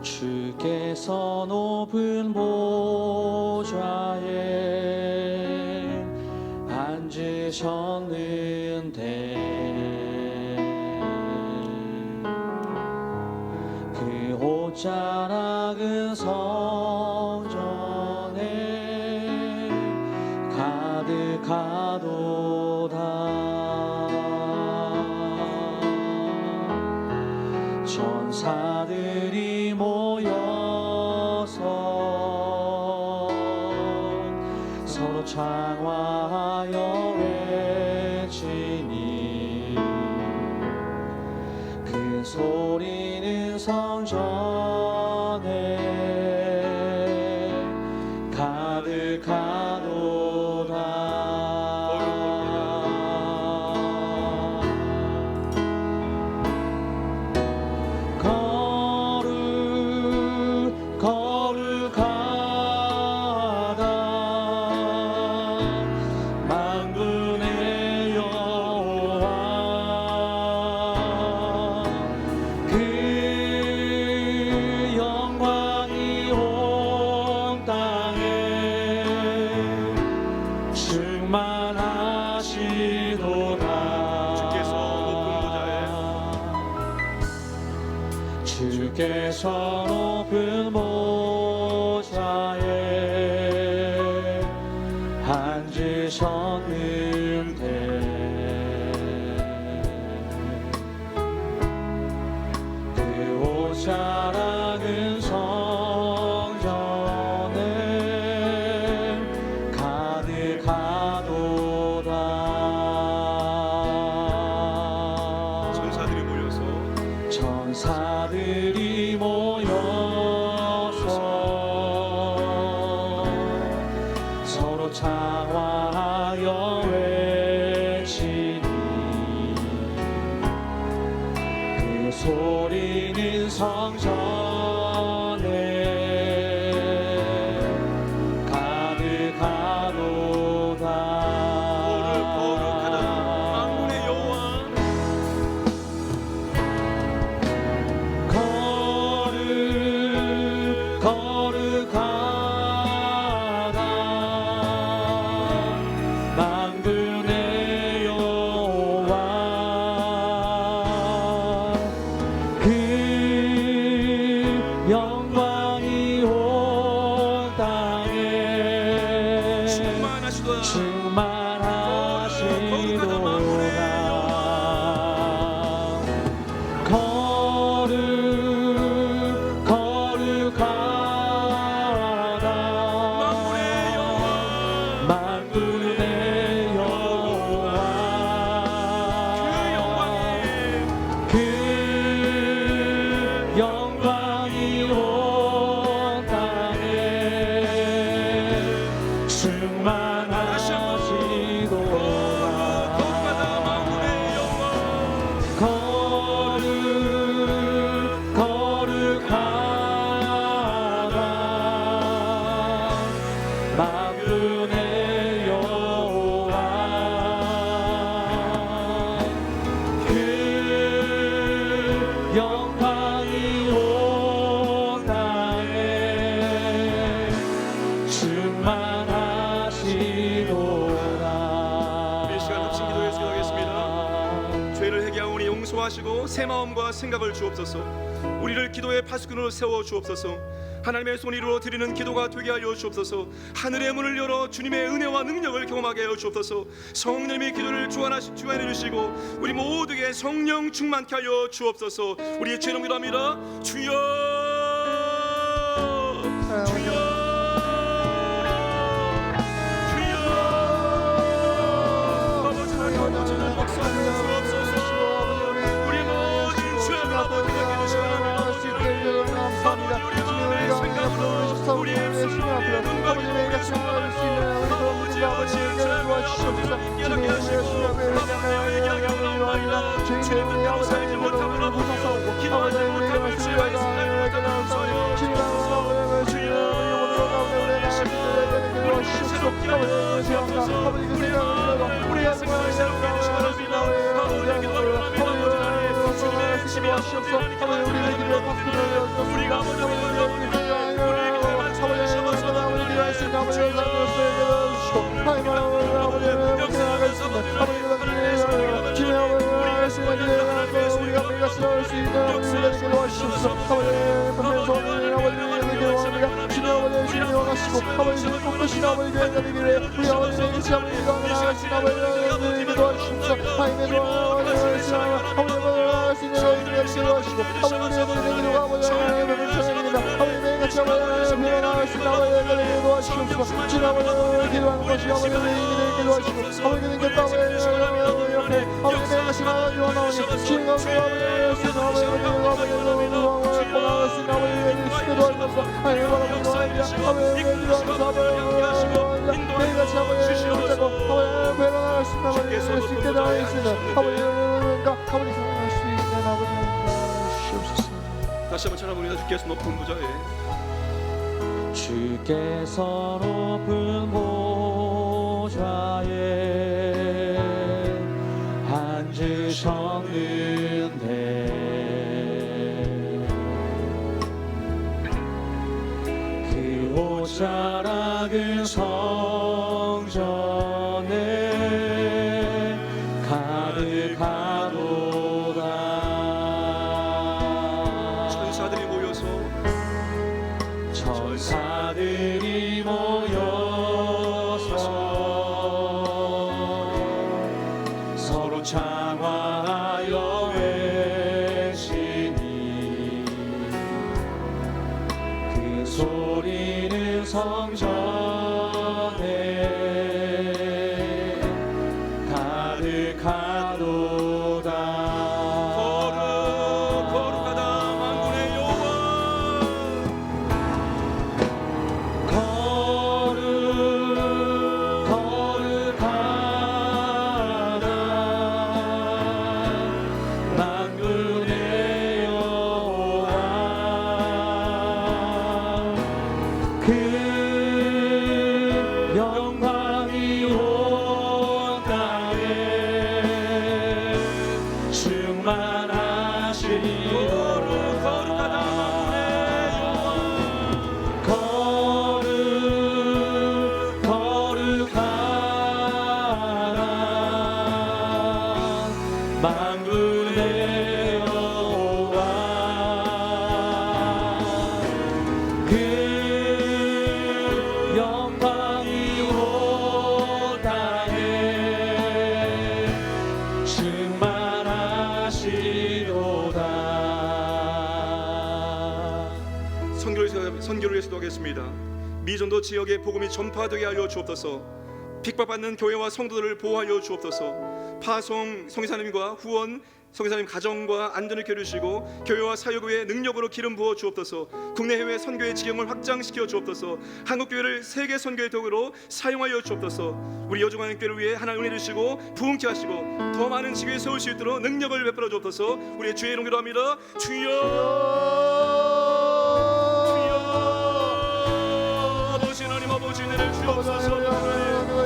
주께서 높은 보좌에 앉으셨는데 그 옷자 작은 성전에 가득하도다. 천사들이 모여서 서로 창화하여 외치니 그 소리는 성전에 가득하도다. 주께서 높은 보좌에 주께서 높은 보좌에 앉으셨는데 그 옷자락은 성전에 가득하도다. 천사들이 모여서 서로 장화하여 외치니 그 소리는 성전에 가득하도다. 거룩하다 만군의 여호와 거룩하다 만군의 여호와 그 영광이 온 땅에 충만하시도다. 만군의 여호와 그 영광이 온 땅에 용서하시고 새 마음과 생각을 주옵소서. 우리를 기도의 파수꾼으로 세워 주옵소서. 하나님의 손 이루어 드리는 기도가 되게 하여 주옵소서. 하늘의 문을 열어 주님의 은혜와 능력을 경험하게 하여 주옵소서. 성령님의 기도를 주관해 주시고 우리 모두에게 성령 충만케 하여 주옵소서. 우리 죄nom 기도합니다. 주여 주여 다시 한번 찾아봅니다. 주께서 높은 보좌에 주께서 높은 보좌에 앉으셨는데 그 옷자락은 성전에 장화하여 외치니 그 소리는 성전에 가득하도다. 거룩하다 만군의 여호와. 거룩하다 만군의 여호와. 그 영광이 온 땅에 충만하시리로다. 거룩하다 만군의 여호와. 그 영광이 온 땅에 충만하시도다. 선교를 위해서 기도하겠습니다. 미전도 지역에 복음이 전파되게 하여 주옵소서. 핍박받는 교회와 성도들을 보호하여 주옵소서. 파송 성교사님과 후원 성교사님 가정과 안전을 겨루시고 교회와 사역의 능력으로 기름 부어 주옵소서. 국내 해외 선교의 지경을 확장시켜 주옵소서. 한국 교회를 세계 선교의 도구로 사용하여 주옵소서. 우리 여중한 교회를 위해 하나님 은혜 주시고 부흥케 하시고 더 많은 지교에 세울 수 있도록 능력을 베풀어 주옵소서. 우리의 주의 이름 기도합니다. 주여. 아버지 하나님 아버지 은혜를 주옵소서.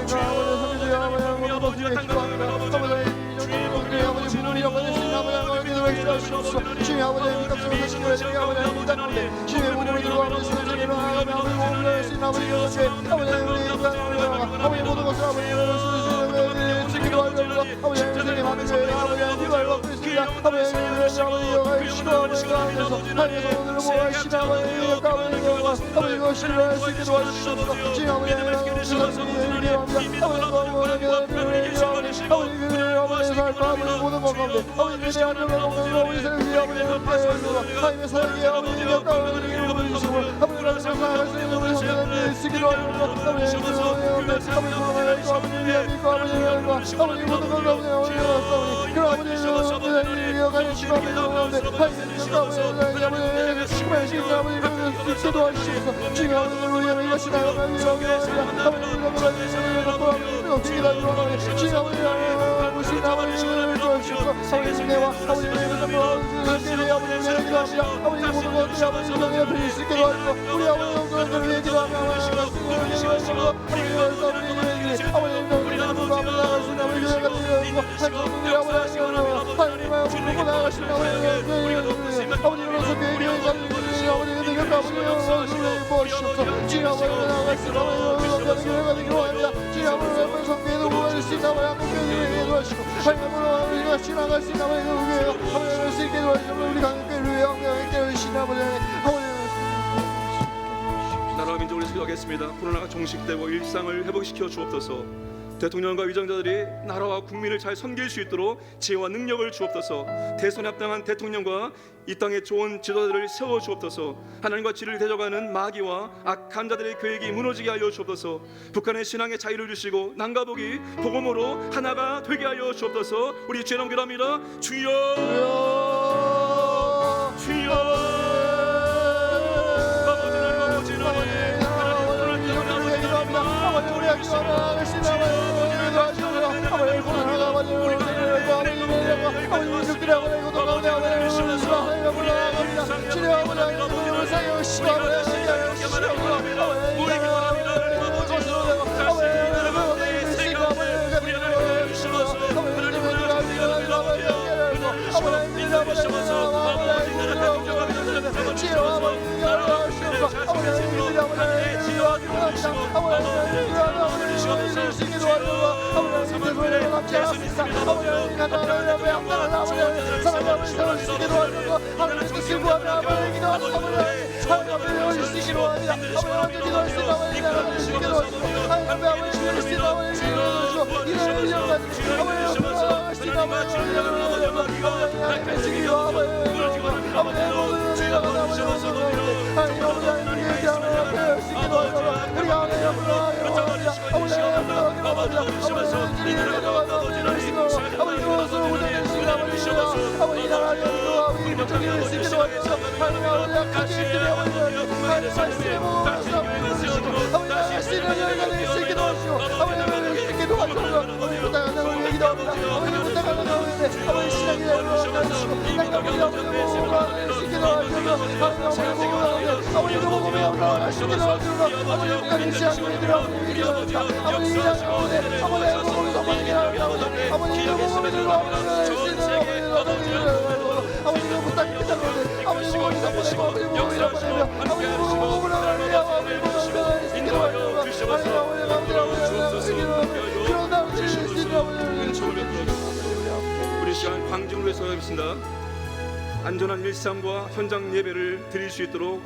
주여 아버지 아버지 땅가운데 아버지 주의 복을 아버지 하나님 아버지 주님 아버지 믿음으로 사신 거에 대해 아버지 믿다는데 주님의 무릎을 들고 아버지 선생님을 하나님 아버지 공부할 수 있는 아버지 이렇게 아버지 우리 아버지 모든 것을 아버지 지키고 하려고 아버지 선생님 하늘에 아버지 기도를 받고 있습니다. 아버지 여가 시고 아버지 가운데서 하늘에서 오늘을 모아시다 아버지 아버지 이거 신뢰할 수 있게 도와주시옵소서. 주님 아버지 선생님이 합니다. 아버지 살과 아버지 모든 것 가운데 아버지 대한 영광 아버지 세상에 아버지 하나님의 사랑에 아버지 가까운 이름을 주시고 아버지 살아갈 수 있는 우리 성도님이 쓰기로 하려고 아버지 아버지 믿고 아버지 모든 걸 아버지 그 아버지 가르치고 아버지 하나님의 식구의 신의 아버지 도와주시옵소서. 주님 아버지 우리의 이것이 나아가는 아버지 은혜와 아버지 아버지 모든 것들이 아버지 성령의 옆에 있을 수 있게 도와주고 우리 아버지 성도들을 위해 기도하며 아버지 나아갈 수 있는 아버지 교회 같은 경우 한국분들이 아버지 하나님의 아버지 보고 나아갈 수 있는 아버지 일어나서 교회 같은 아버지 능력 아버지 무엇이옵소서. 주님 아버지 나아갈 수 있는 아버지 교회 같은 경우 합니다. 주님 아버지 성교에도 구할 수 있는 아버지 한국 교회를 도와주시고 하나님으로 우리가 지나갈 수 있는 아버지 교회 아버지 수 있게 도와주시고 우리 강교회를 위해 함께 주시는 아버지 나라와 민족을 위해서 기도하겠습니다. 코로나가 종식되고 일상을 회복시켜 주옵소서. 대통령과 위정자들이 나라와 국민을 잘 섬길 수 있도록 지혜와 능력을 주옵소서. 대선에 합당한 대통령과 이 땅의 좋은 지도자들을 세워 주옵소서. 하나님과 진리를 대적하는 마귀와 악한 자들의 계획이 무너지게 하여 주옵소서. 북한의 신앙의 자유를 주시고 남과 북이 복음으로 하나가 되게 하여 주옵소서. 우리 주의 이름 기도합니다. 주여 주여 우리 시간 광증을 위해서 하겠습니다. 안전한 일상과 현장 예배를 드릴 수 있도록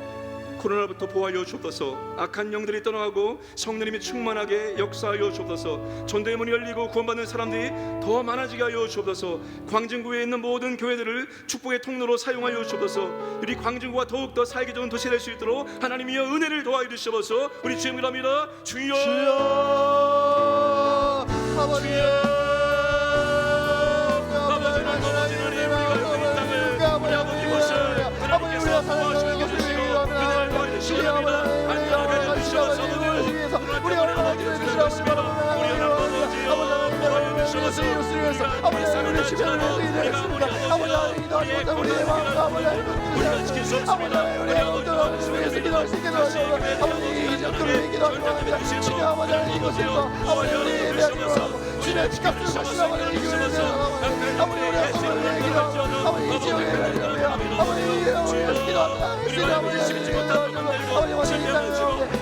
코로나부터 보호하여 주옵소서. 악한 영들이 떠나가고 성령님이 충만하게 역사하여 주옵소서. 전도의 문이 열리고 구원받는 사람들이 더 많아지게 하여 주옵소서. 광진구에 있는 모든 교회들을 축복의 통로로 사용하여 주옵소서. 우리 광진구가 더욱더 살기 좋은 도시가 될 수 있도록 하나님이여 은혜를 도와여 주옵소서. 우리 주여 기도합니다. 주여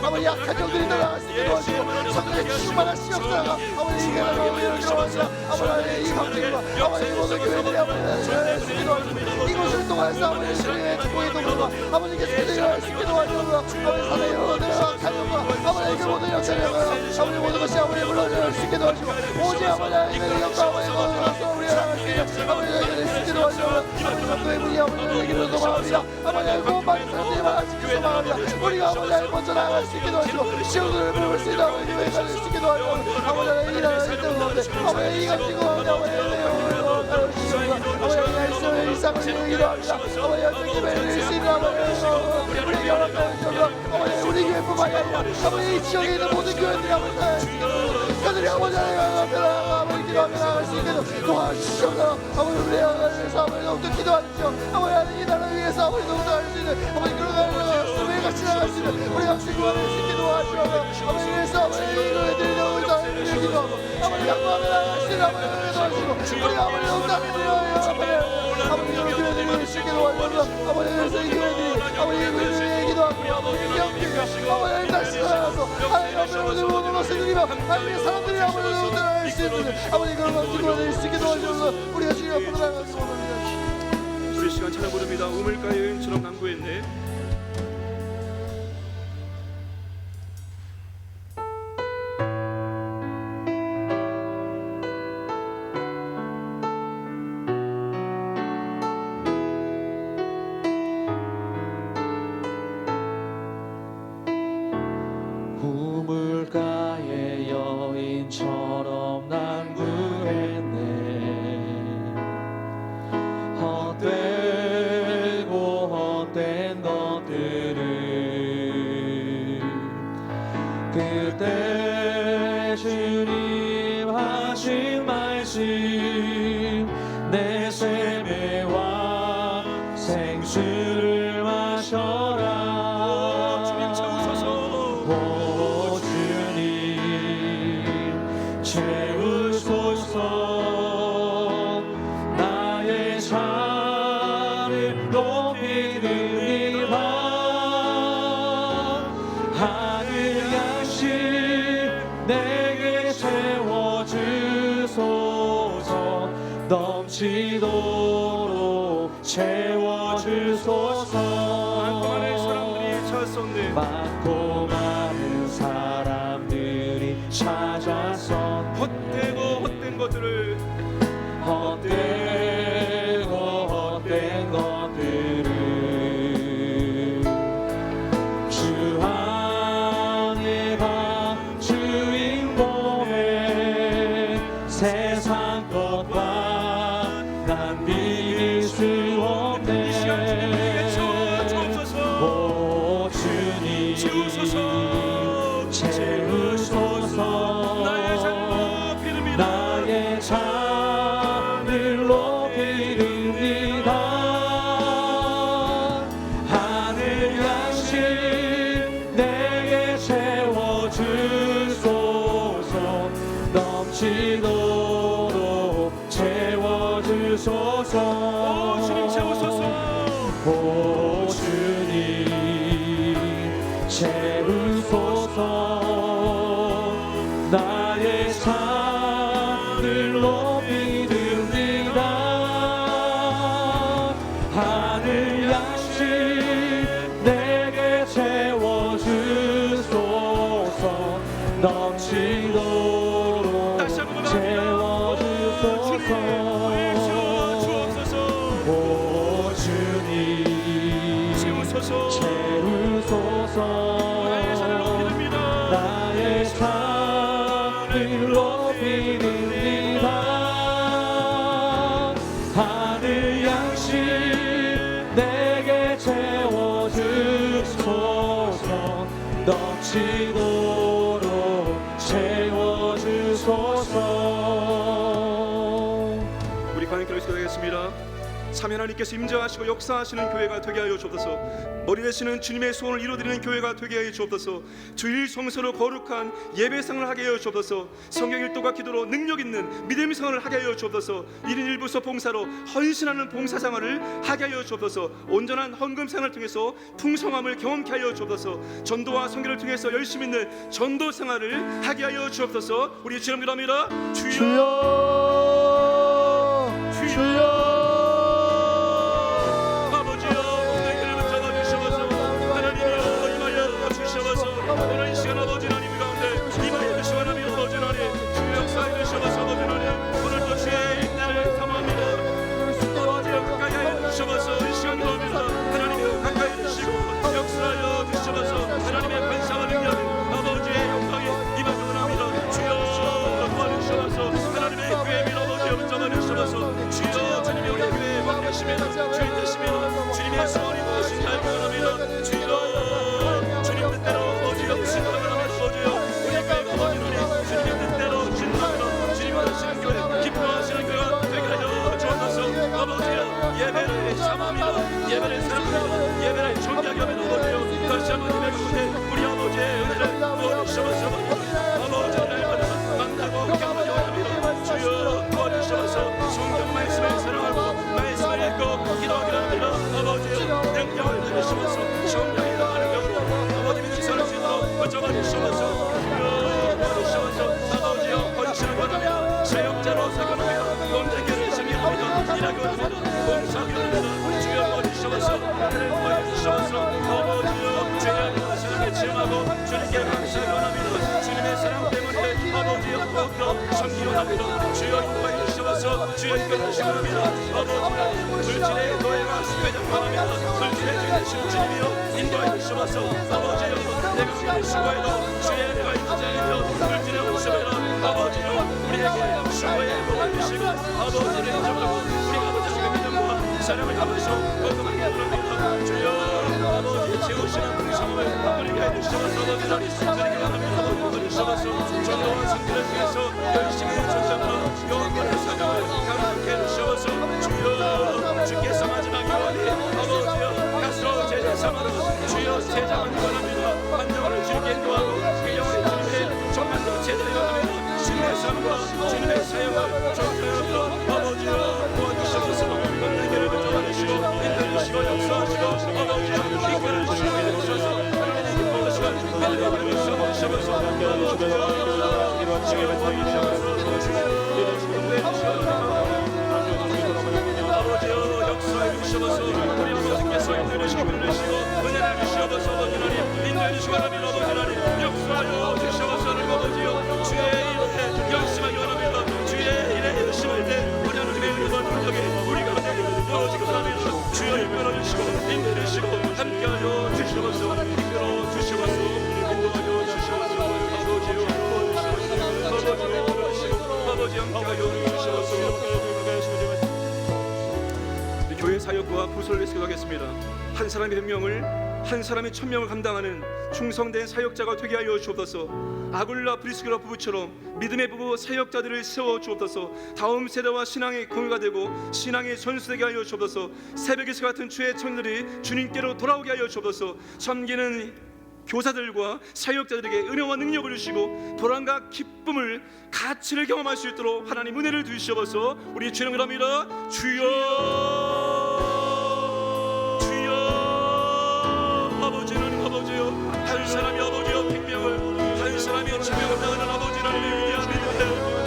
아버지 약한 영들이 나갈 수 있게 도와주시고 성령의 충만하신 역사가 아버지 이 교회를 이루어지라. 아버지 이 감정과 아버지 모든 교회들이 아버지 이곳을 통해서 아버지 주의 축복의 동로가 아버지 계속해서 일어날 수 있게 도와주시고 아버지 사랑의 영혼들과 약한 영과 아버지 그 모든 역사를 아버지 모든 것이 아버지 물러날 수 있게 도와주시고 오직 아버지 이들의 역사 아버지 모든 우리 나갈 수 있게 아버지 이들의 수 있게 도와주시고 아버지 만도의 문이 아버지 얘기를 도망합니다. 아버지 구원받은 사람들이 많아지기 소망합니다. 우리가 아버지 먼저 나갈 수 있게 도와주시고 시험들을 배울 수 있는 아버지 교회 가질 수 있게 도와주시고 아버지 이 나라를 때문에 아버지 이 가지고 아버지 아버지 일상을 이루기도 합니다. 아버지 현장 예배를 드릴 수 있는 아버지 우리 연합교회에서 아버지 우리 교회뿐만이 아니라 아버지 이 지역에 있는 모든 교회들이 아버지 그들이 아버지 아버지 기도하며 나갈 수 있게 도와주시옵소서. 아버지 우리 연합교회에서 아버지 더욱더 기도하십시오. 아버지 이 나라를 위해서 아버지 더욱더 할 수 있는 아버지 그런 날 같이 나갈 수 있는 우리 학생 구원을 수 있게 도와주시옵소서. 아버지 위해서 아버지 교회들이 더욱더 기도하고 아버지 양보하며 나갈 수 있는 아버지 도와주시고 우리 아버지 더욱더 아버지 교회들이 수 있게 도와주시옵소서. 아버지 그래서 이 교회들이 아버지 교회들이 기도하고 이 영들이 아버지 다시 살아나서 하나님 앞에 모든 것을 드리며 하나님의 사람들이 아버지 더욱더 할 수 있는 아버지 그런 것을 구원을 수 있게 도와주셔서 우리가 주님 앞으로 나가기 원합니다. 우리 시간 찬양 부릅니다. 우물가의 여인처럼 강구했네. 우물가의 여인처럼 난 구했네. 헛되고 헛된 것들을 그때 주님 하신 말씀 내 쇠매와 생수를 마셔라. 주님 채우소서. 오 주님 채우소서. 나의 잔을 높이 드리마. 하늘 양식 내게 채워주소서. 넘치도록 채워주소서. 많고 많은 사람들이 찾았었네. 헛되고 헛된 것들을 헛되고 세상 것과 난 비길 수 없네. 오 주님 채우소서. 나의 잔을 높이 듭니다. 하늘 양식 내게 채워주소서. 넘치도록 채워주소서. 오 주님 채우소서. 오 주님 채우소서. 나의 산을 높이 듭니다. 하늘 양식 내게 채워주소서. 넘치도록 다시 한번 채워주소서. 오 주님 채우소서. 채우소서. 나의 산을 높이 듭니다. 나의 산을 높이 듭니다. 하늘 양식 내게 채워주소서. 넘치도록 채워주소서. 우리 관객들 기도하겠습니다. 참 하나님께서 임재하시고 역사하시는 교회가 되게 하여 주옵소서. 머리 대시는 주님의 소원을 이루어드리는 교회가 되게 하여 주옵소서. 주일 성서로 거룩한 예배상을 하게 하여 주옵소서. 성경 일도가 기도로 능력 있는 믿음의 생활을 하게 하여 주옵소서. 1인 1부서 봉사로 헌신하는 봉사생활을 하게 하여 주옵소서. 온전한 헌금생활을 통해서 풍성함을 경험케 하여 주옵소서. 전도와 선교를 통해서 열심히 있는 전도 생활을 하게 하여 주옵소서. 우리 주님 기도합니다. 주여 주여 오늘 이 시간 아버지 하나님 가운데 임하여 주시고 하나님 아버지 하나님 주의 역사에 주셔서 아버지 하나님 오늘도 주의 인내를 삼합니다. 아버지 가까이 하여 주셔서 이 시간 기도합니다. 하나님이 가까이 주시고 역사하여 주셔서 하나님의 관상을 능력 아버지의 영광이 임하여 원합니다. 주여 도와주셔서 하나님의 교회 및 아버지의 붙잡아 주셔서 주여 주님이 우리 교회에 왕되시면 주인 되시면 주님의 소원이 무엇인지 알기 원합니다. 주여 주님 뜻대로 예배를 사모합니다. 예배를 사랑합니다. 예배를 존경하며 아버지요 다시 한번 예배 가운데 우리 아버지의 은혜를 부어주셔서 아버지의 날마다 만나고 경험하여 합니다. 주여 도와주셔서 성경 말씀을 사랑하고 말씀을 읽고 기도하기를 합니다. 아버지요 능력을 내주셔서 성령이 나가는 경우로 아버지 믿음이 살 수 있도록 붙잡아 주셔서 주여 도와주셔서 아버지요 헌신을 원합니다. 사역자로 사용합니다. 범죄교를 승리합니다. 일하기 원합니다. 주여 도와주셔서 나를 도와주셔서 아버지여 주의 사랑에 체험하고 주님께 감사하기 원합니다. 주님의 사랑 때문에 아버지여 더욱더 섬기기 원합니다. 주여 인도하여 주셔서 주여 이끌어주시기 원합니다. 아버지여 불질의 교회가 회장 원합니다. 불질의 주인 되시는 주님이여 인도하여 주셔서 아버지여 내가 주의 수고에도 주의 은혜가 임재하여 불질의 오시매라 아버지여 우리에게 수고의 복을 주시고 아버지를 인정하고 우리가 아버지의 믿음과 사랑을 담으시고 거듭하게 합니다. 주여 아버지 채우시는 풍성함을 우리에게 해주셔서 아버지를 드리기 원합니다. 주셔서 전도와 선교를 통해서 열심히 전쟁으로 영원의 사명을 감당케 해주셔서 주여 주께서 마지막 요한이 아버지여 가스로 제자 삼아서 주여 제자만 원합니다. 환정을 주님께 인도하고 그 영원의 주님의 정만도 제자를 원합니다. 주님의 삶과 주님의 사역을 전도하여 아버지여 도와주셔서 만나기를 붙잡아주시고 인도해주시고 역사하시고 아버지여 이끌어주시고 해주셔서 하나님의 기뻐하시고 믿음을 주셔서 아버지여 역사해 주셔서 우리 아버지께서 인도해주시고 인도해주시고 은혜를 주셔서 아버지 하나님 인도해주시고 하나님 아버지 하나님 역사하여 주셔서 아버지여 주의 일에 열심하게 원합니다. 주의 일에 열심할 때 우리 하나님의 은혜와 능력이 우리 가운데 부어지고 합니다. 주여 이끌어주시고 인도해주시고 함께하여 주셔서 이끌어주시고 인도하여 주셔서 아버지여 아버지 우리 교회 사역과 부서를 위해서 기도하겠습니다. 한 사람이 100명을, 한 사람이 1000명을 감당하는 충성된 사역자가 되게 하여 주옵소서. 아굴라 브리스기라 부부처럼 믿음의 부부 사역자들을 세워 주옵소서. 다음 세대와 신앙의 공유가 되고 신앙의 전수되게 하여 주옵소서. 새벽에서 같은 주의 청년들이 주님께로 돌아오게 하여 주옵소서. 섬기는 교사들과 사역자들에게 은혜와 능력을 주시고 보람과 기쁨을 가치를 경험할 수 있도록 하나님 은혜를 주시옵소서. 우리 주님 그럽니다. 주여 주여. 아버지는 아버지요, 한 사람이 아버지요 100명을, 한 사람이 1000명을 당하는 아버지 하나님의 위대한 믿음을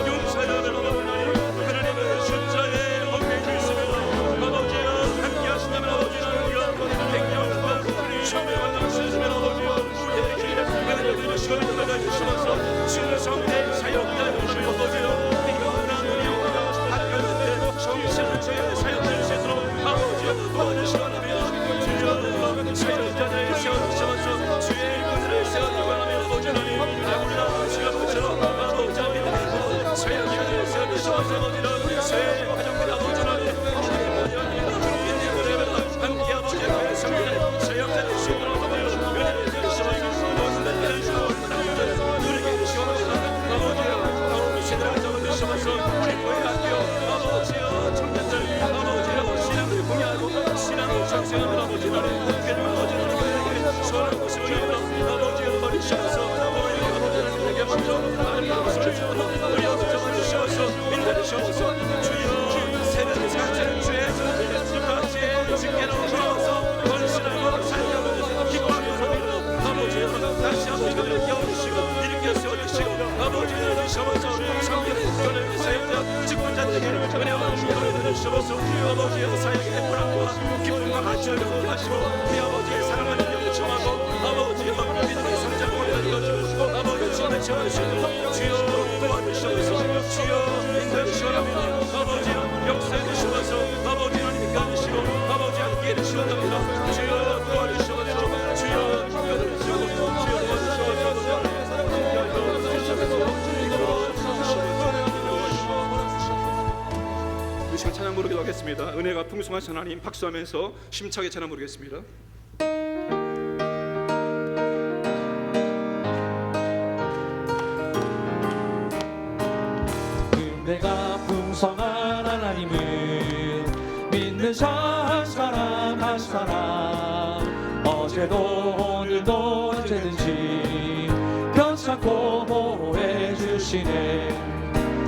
용서하는 아버지 하나님, 하나님의 숫자에 엄폐해 주시며 아버지여 함께 하신다면 아버지 하나님과 100명과 1000명을 당하시면 아버지여 우리에게 은혜를 주시고 주시면서 충성된 사역자 여러분 아버지여 이거나 우리와 학교 때 정신을 주의 사역될 수 있도록 아버지여 도와주시고 주여 사역자들을 세워주시면서 주의 분들을 세워주고 하나님 아버지 하나님 아울라 시간처럼 아버지 하나님 사역자들을 세워주시면서 아버지는 새 가정과 아버지 하나님 함께 아버지 하나님 사역자들 시원하고 은혜를 주시고 은혜를 주시고 우리에게 시원하고 아버지여 시대를 잡아주시면서 우리 교회 학교 아버지여 청년들 아버지여 신앙을 공유하고 신앙을 장생하는 아버지 하나님 그리고 아버지 하나님에게 시원한 곳을 올리고 아버지여 버리시면서 우리 아버지 하나님에게 먼저 하나님의 것을 주시고 우리 아버지 잡아주시면서 인도해 주시면서 주여 새벽 사랑하는 주의 주까지 주께로 돌아와서 건신하고 살려고 기뻐하며 아버지여 다시 한번 이거를 깨워주시고 일으켜 세워주시고 아버지 주시면서 성경의 교회를 사역자 직분자들에게 은혜와 기도를 주시면서 아버지여 사역의 보람과 기쁨과 같이 함께 하시고 우리 아버지의 사랑하는 영을 청하고 아버지여 믿음의 성장을 알려주시고 아버지 주님의 채워주시고 주여 도와주시면서 주여 인도해 주시고 아버지여 역사해 주시면서 아버지 하나님 가주시고 아버지 함께 해주시고 주여 도와주시면서 주여 인도해 주시고 주여 이 시간 찬양 부르기도 하겠습니다. 은혜가 풍성하신 하나님 박수하면서 심차게 찬양 부르겠습니다. 은혜가 풍성한 하나님은 믿는 자 한 사람 한 사람 어제도 오늘도 언제든지 변찮고 보호해 주시네.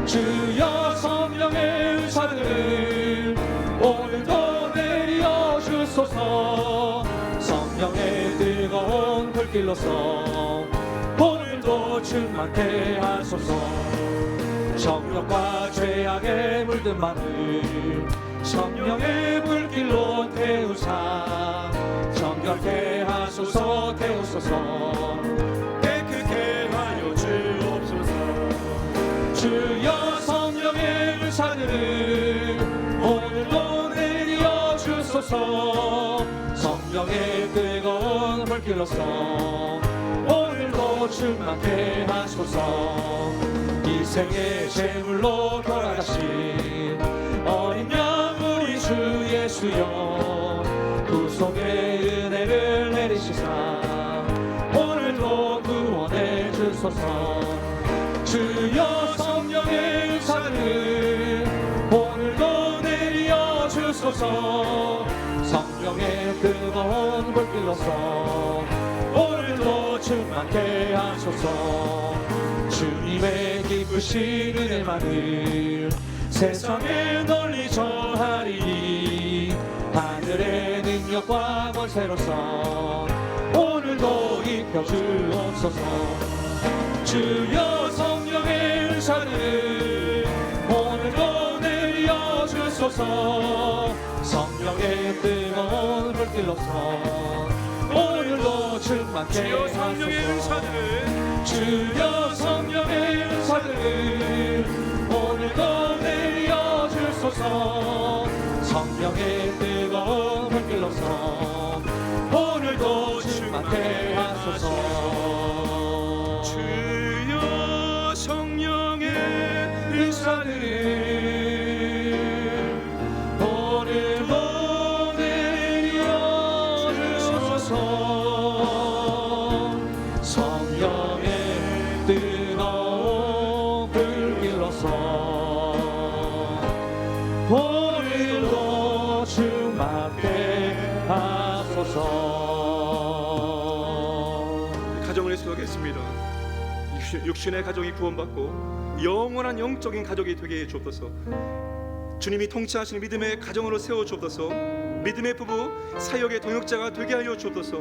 주여 성령의 은사를 오늘도 내려 주소서. 성령의 뜨거운 불길로서 오늘도 충만케 하소서. 정욕과 죄악에 물든 마음을 성령의 불길로 태우사 정결케 하소서. 태우소서. 깨끗게 하여 주옵소서. 주여 성령의 은사들을 오늘도 내려 주소서. 성령의 뜨거운 불길로서 오늘도 충만케 하소서. 이생의 제물로 돌아가신 어린 양 우리 주 예수여 구속의 은혜를 내리시사 오늘도 구원해 주소서. 주여 성령의 은사를 오늘도 내려 주소서. 성령의 뜨거운 불길로서 오늘도 충만케 하소서. 주님의 기쁘신 은혜만을 세상에 널리 전하리니 하늘의 능력과 권세로서 오늘도 입혀주옵소서. 주여 성령의 은사를 오늘도 내려 주소서. 성령의 뜨거운 불길로서 오늘도 충만케 주여 성령의 하소서. 은사들을 주여 성령의 은사를 오늘도 내려 주소서. 성령의 뜨거운 불길로서 오늘도 충만케 하소서. 주여 성령의 은사를 오늘도 충만케 하소서. 가정을 수고하겠습니다. 육신의 가정이 구원받고 영원한 영적인 가족이 되게 해 주옵소서. 주님이 통치하시는 믿음의 가정으로 세워 주옵소서. 믿음의 부부, 사역의 동역자가 되게 하여 주옵소서.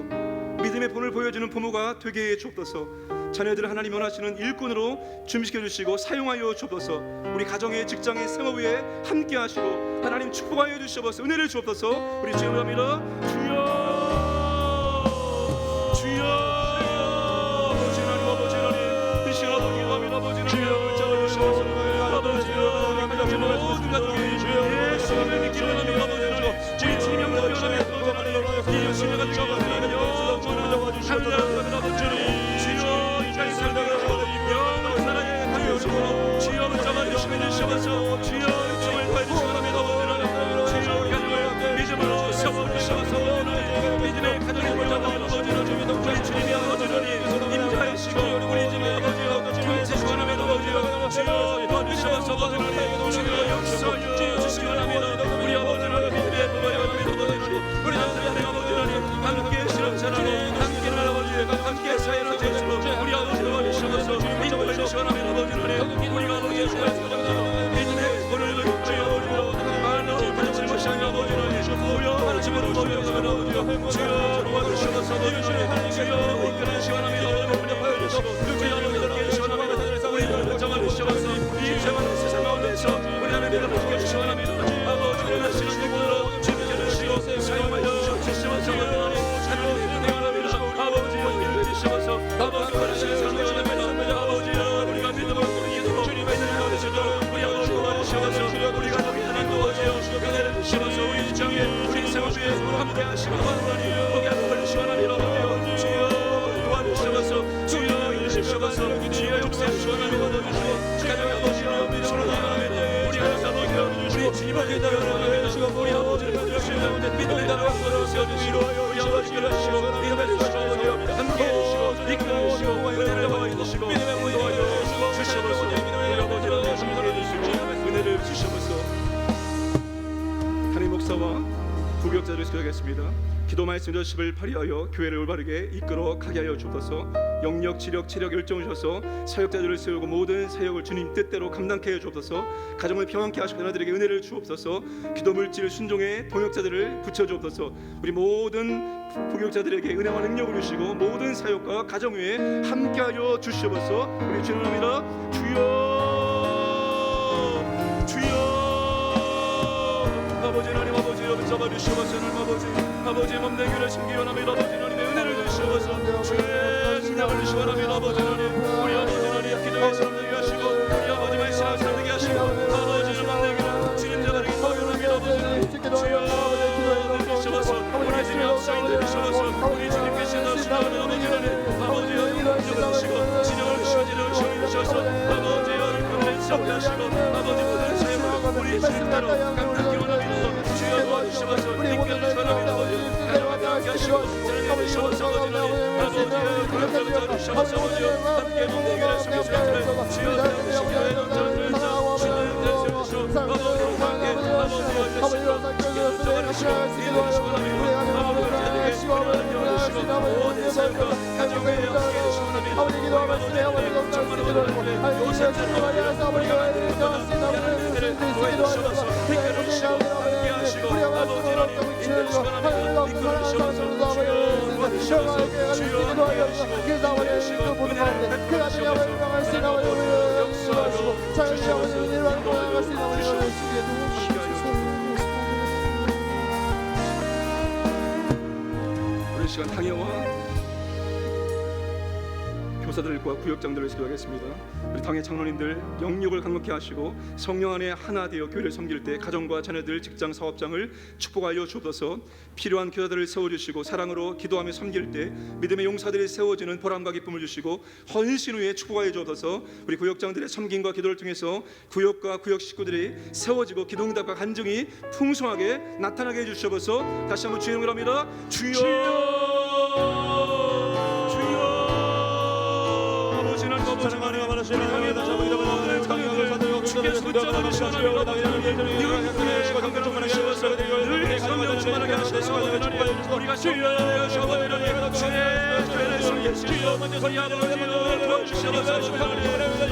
믿음의 본을 보여주는 부모가 되게 해 주옵소서. 자녀들을 하나님 원하시는 일꾼으로 준비시켜 주시고 사용하여 주옵소서. 우리 가정의 직장의 생업에 함께 하시고 하나님 축복하여 주시옵소서. 은혜를 주옵소서. 우리 주여 합니다. 주여 주여 아버지 하나님 아버지 하나님 이 시간 아버지 기도합니다. 아버지 하나님 붙잡아 주시옵소서. 아버지여 가정의 모든 가정이 예수님을 믿기로 합니다. 아버지 하나님 주의 주님의 영광을 위하여 아버지 하나님 이 육신의 가정이 영원한 하나님 아버지 주여 이 자리 살다가 영원한 사랑에 가려주고 주여 붙잡아 주시며 주시옵소서. 주여 입증을 도와주시기 바랍니다. 아버지 하나님 주여 우리 가정을 믿음으로 세워주시옵소서. 믿음의 가정을 붙잡아 아버지 하나님 우리 주님이 아버지 하나님 임자하시고 우리 집에 아버지여 통치시기 바랍니다. 아버지여 주여 도와주시옵소서. 아버지 하나님 주여 역사하여 주시기 바랍니다. 우리 아버지 하나님 믿음의 부모여 우리 하나님 아버지 하나님 함께 실험사라고 함께 아버지 함께 사역을 제시로 우리 아버지 도와주시옵소서. 믿음을 주시기 바랍니다. 아버지 하나님 우리가 아버지 믿음의 본을 주여 하나님 가르치는 것이 아니라 아버지 하나님 우리가 가르침으로 주여 주여 도와주시옵소서. 아버지 하나님 주여 이끌어 주시기 바랍니다. 우리 아버지 주여 함께 주시기 바랍니다. 우리를 붙잡아 주시옵소서. 이 세상 가운데서 우리 하나님을 붙잡아 주시기 바랍니다. 아버지 원하시는 분으로 준비해 주시고 사용하여 주시옵소서. 하나님의 은혜가 바랍니다. 아버지 믿음을 주시옵소서. 아버지 원하시는 사람을 바랍니다. 아버지 우리가 믿음을 믿음으로 주님의 은혜를 받으시도록 우리 아버지 도와주시옵소서. 우리 가족이 하나님 도와주여 은혜를 주시옵소서. 우리 직장에 우리 생활에 함께 하시고 하나님 복이 함께 주시기 바랍니다. 주여 도와주시옵소서. 주여 이루시옵소서. 주여 역사하시고 하나님 도와주시고 가정의 아버지여 서로 나아갑니다. 우리 가정 아버지여 우리 집을 기다려주시고 우리 아버지를 도와주시고 믿음의 나라가 세워주시고 우리 아버지를 하시고 믿음을 주시고 함께 해주시고 이끌어 주시고 은혜를 도와주시고 믿음의 문을 도와주시고 주시옵소서. 우리 아버지를 은혜를 주시옵소서. 담임 목사와 부교역자를 수여하겠습니다. 기도 말씀 전십을 발휘하여 교회를 올바르게 이끌어 가게 하여 주옵소서. 영력, 지력, 체력, 열정을 주셔서 사역자들을 세우고 모든 사역을 주님 뜻대로 감당케 해 주옵소서. 가정을 평안케 하시고 자녀들에게 은혜를 주옵소서. 기도 물질 순종의 동역자들을 붙여 주옵소서. 우리 모든 부교역자들에게 은혜와 능력을 주시고 모든 사역과 가정 위에 함께하여 주시옵소서. 우리 주님합니다. 주여 아버지 하나님 아버지여 붙잡아 주시옵소서. 아버지 몸된 교를 숨기 원합니다. 아버지 하나님의 은혜를 주시옵소서. 주의 신앙을 주시기 바랍니다. 아버지 하나님 우리 아버지 하나님 기도의 사람 되게 하시고 우리 아버지 말씀을 사람 되게 하시고 아버지 좀 만든 교를 주님 자들에게 도와주옵니다. 아버지 주여 주시옵소서. 우리 주님 앞서인들 주시옵소서. 우리 주님께서 나오시는 아버지 하나님 아버지여 인정을 주시고 진영을 주시옵소서. 아버지여 은혜를 잡게 하시고 아버지 모든 삶을 우리 주님대로 감당케 원합니다. 주여 도와주시옵소서. 이끌어 주시기 바랍니다. 아버지 함께 하시고 사랑해 주시옵소서. 아버지 주시옵소서. 함께 몸된 교를 숨기시옵소서. 주여 도와주시고 영전을 주시는 대세우시고 아버지로 함께 아버지여 모든 삶과 가정에 함께 해주시옵소서. 아버지 기도하옵소서. 정말 요셉처럼 아버지가 은혜를 도와주시옵소서. 이끌어 주시고 함께 하시고 아버지 하나님 인도해 주시기 바랍니다. 이끌어 주시옵소서. 주여 도와주시옵소서. 주여 함께 하시고 인도해 주시고 은혜를 베풀어 주시옵소서. 역사하시고 오늘 시간 당회와 교사들과 구역장들을 기도하겠습니다. 우리 당회 장로님들 영육을 강건케 하시고 성령 안에 하나 되어 교회를 섬길 때 가정과 자녀들, 직장, 사업장을 축복하여 주옵소서. 필요한 교사들을 세워주시고 사랑으로 기도하며 섬길 때 믿음의 용사들이 세워지는 보람과 기쁨을 주시고 헌신 후에 축복하여 주옵소서. 우리 구역장들의 섬김과 기도를 통해서 구역과 구역 식구들이 세워지고 기도응답과 간증이 풍성하게 나타나게 해주시옵소서. 다시 한번 주의 이름으로 합니다. 주여 사랑하는 하나님, 우리 당에다 잡으리라. 주께서 붙잡아 주시옵소서. 주여 우리가 주여 주여 주의 손에 주여 우리 아버지여 도와주시옵소서.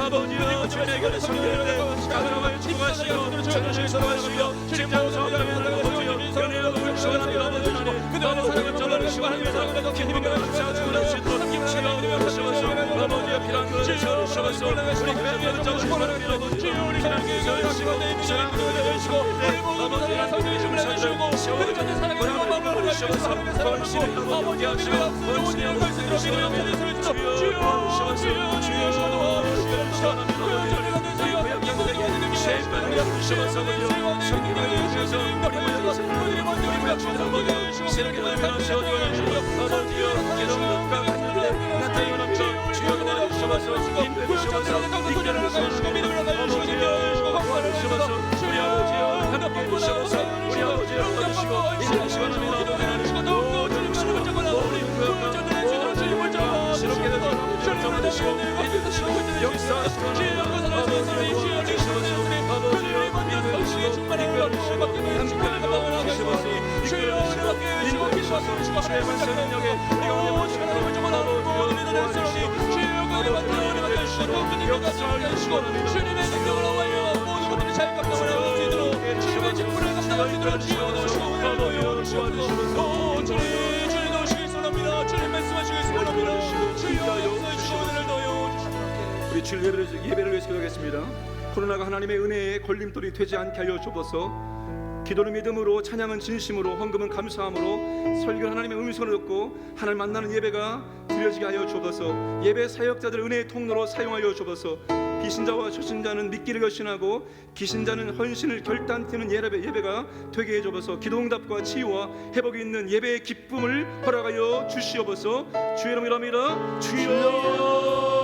아버지여 주의 결의 손길에 가능하여 치유하시고 전하시고 진정성을 아버지여 연애로 주시옵소서. 아버지여 사랑을 전하시고 하면서 기쁨과 감사하시고 주시도록 주여 아버지여 피난 것을 주시옵소서. 우리 교회를 잡으시고 아버지여 우리 교회를 주시고 주시고 아버지여 성령의 주시고 시원하게 사랑의 마음을 주시옵소서. 번신을 아버지 하시고 번신을 주시옵소서. 주여 주여 주여 주님의 생명으로 하여 모든 것들이 잘 깎아버려 수 있도록 주님의 직분을 감당할 수 있도록 주님 도우시기 소원합니다. 주님 말씀하시기 소원합니다. 주여 역사해 주시고 은혜를 더하여 주시옵소서. 우리 주일 예배를 위해서 기도하겠습니다. 코로나가 하나님의 은혜에 걸림돌이 되지 않게 하여 주옵소서. 기도는 믿음으로, 찬양은 진심으로, 헌금은 감사함으로, 설교는 하나님의 음성을 듣고 하나님 만나는 예배가 드려지게 하여 주옵소서. 예배 사역자들 은혜의 통로로 사용하여 주옵소서. 비신자와 초신자는 믿기를 결심하고 기신자는 헌신을 결단티는 예배가 되게 해 주옵소서. 기도응답과 치유와 회복이 있는 예배의 기쁨을 허락하여 주시옵소서. 주의 이름이랍니다. 주여.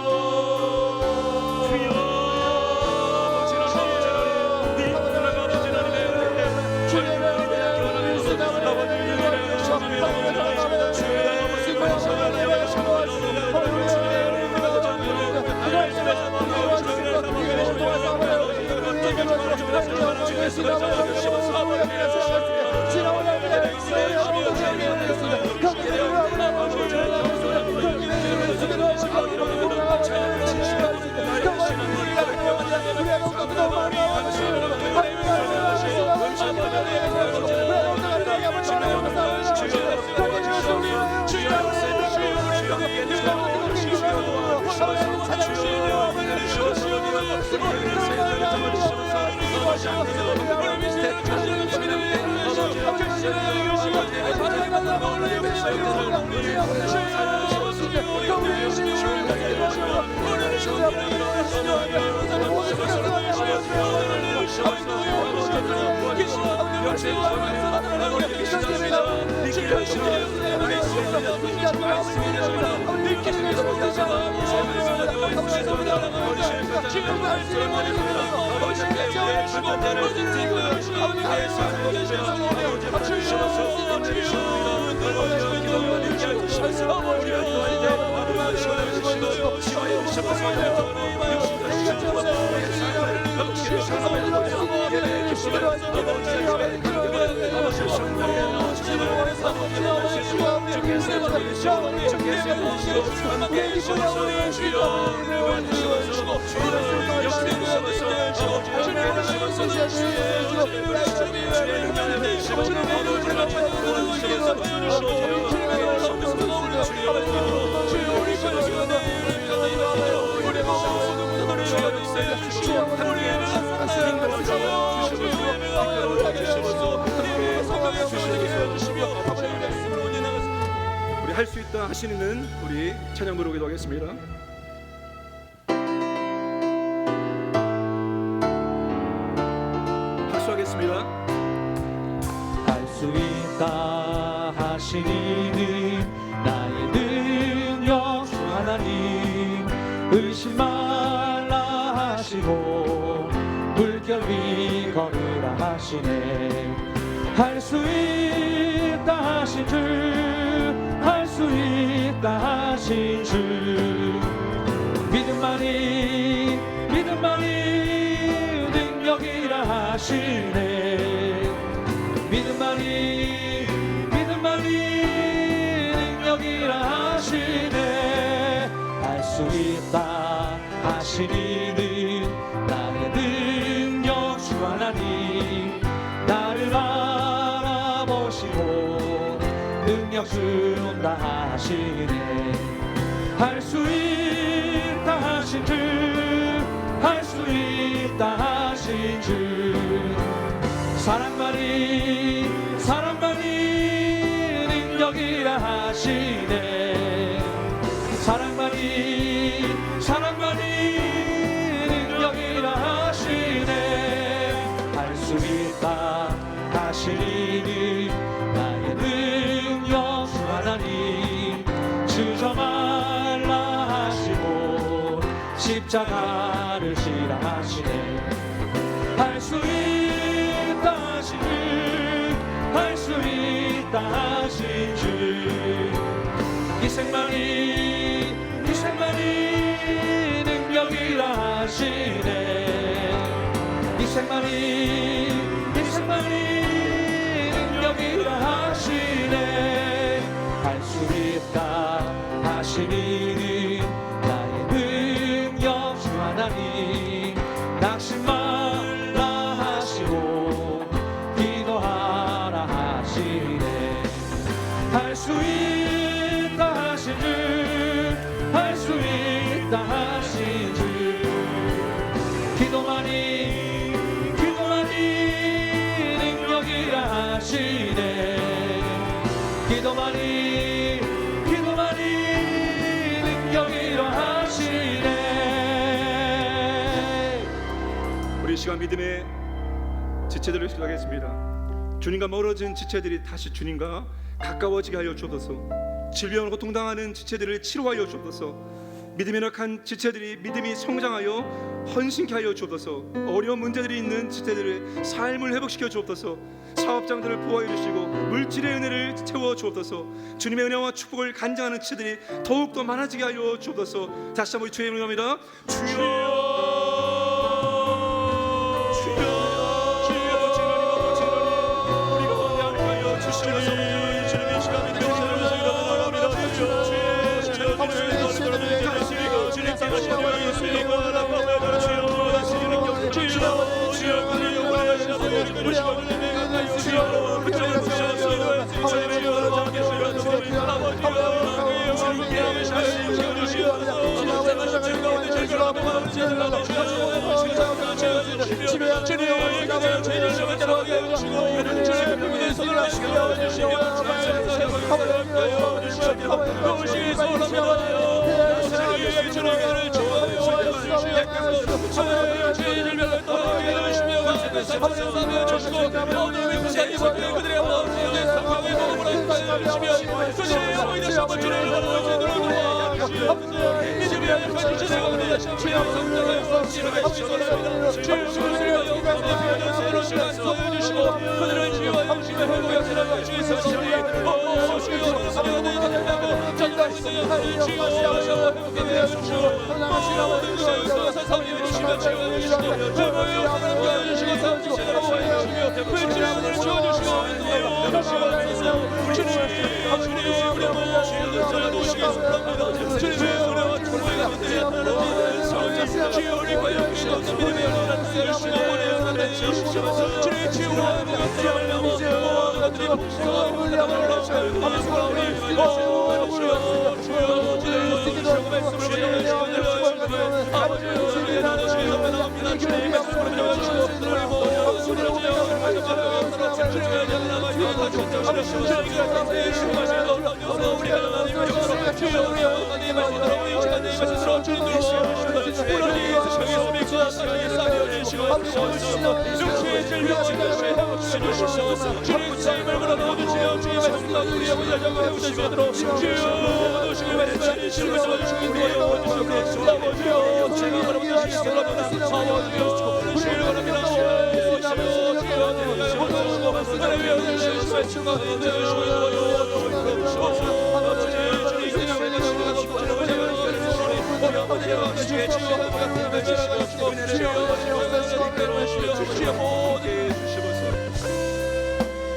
우리 할 수 있다 하시는 우리 찬양 부르기도 하겠습니다. 박수하겠습니다. 할 수 있다 하시니 나의 능력 주 하나님 의심 말라 하시고 물결 위 걸으라 하시네. 할 수 있다 하신 주, 할 수 있다 하신 주, 믿음만이 능력이라 하시네. 믿음만이 주옵다 하시니는 나의 능력 주 하나님 나를 바라보시고 능력 주옵다 하시네 할 수 있다 하신 주 할 수 있다 하신 주 사랑만이 능력이라 하시네 사랑만이 능력이라 하시네 할 수 있다 하시니 나의 능력 주 하나님 주저 말라 하시고 십자가를 지라 하시네 할 수 있다 하신 주 할 수 있다 하신 주 희생만이 능력이라 하시네 희생만이 능력이라 하시네 할 수 있다 하시니 나의 능력 주 하나님 낙심 말라 하시고 기도하라 하시네 할 수 있다 하신 주 할 수 있다 하신 주 기도만이 능력이라 하시네 기도만이 능력이라 하시네 우리 이 시간 믿음의 지체들을 시작하겠습니다. 주님과 멀어진 지체들이 다시 주님과 가까워지게 하여 주옵소서. 질병으로 고통당하는 지체들을 치료하여 주옵소서. 믿음이 약한 지체들이 믿음이 성장하여 헌신케 하여 주옵소서. 어려운 문제들이 있는 지체들의 삶을 회복시켜 주옵소서. 사업장들을 보호해 주시고 물질의 은혜를 채워 주옵소서. 주님의 은혜와 축복을 간증하는 지체들이 더욱더 많아지게 하여 주옵소서. 다시 한번 주의 이름으로 합니다.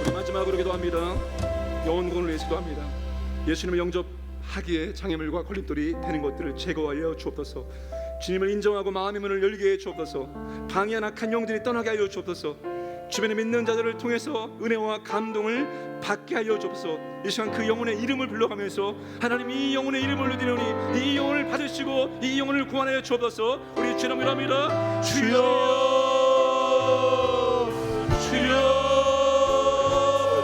우리 마지막으로 기도합니다. 영혼권을 위해서 기도합니다. 예수님을 영접하기 하기에 장애물과 걸림돌이 되는 것들을 제거하여 주옵소서. 주님을 인정하고 마음의 문을 열게 해 주옵소서. 방해한 악한 영들이 떠나게 하여 주옵소서. 주변에 믿는 자들을 통해서 은혜와 감동을 받게 하여 주옵소서. 이 시간 그 영혼의 이름을 불러가면서 하나님 이 영혼의 이름을 누리노니 이 영혼을 받으시고 이 영혼을 구원하여 주옵소서. 우리 주님 이름이라 주여 주여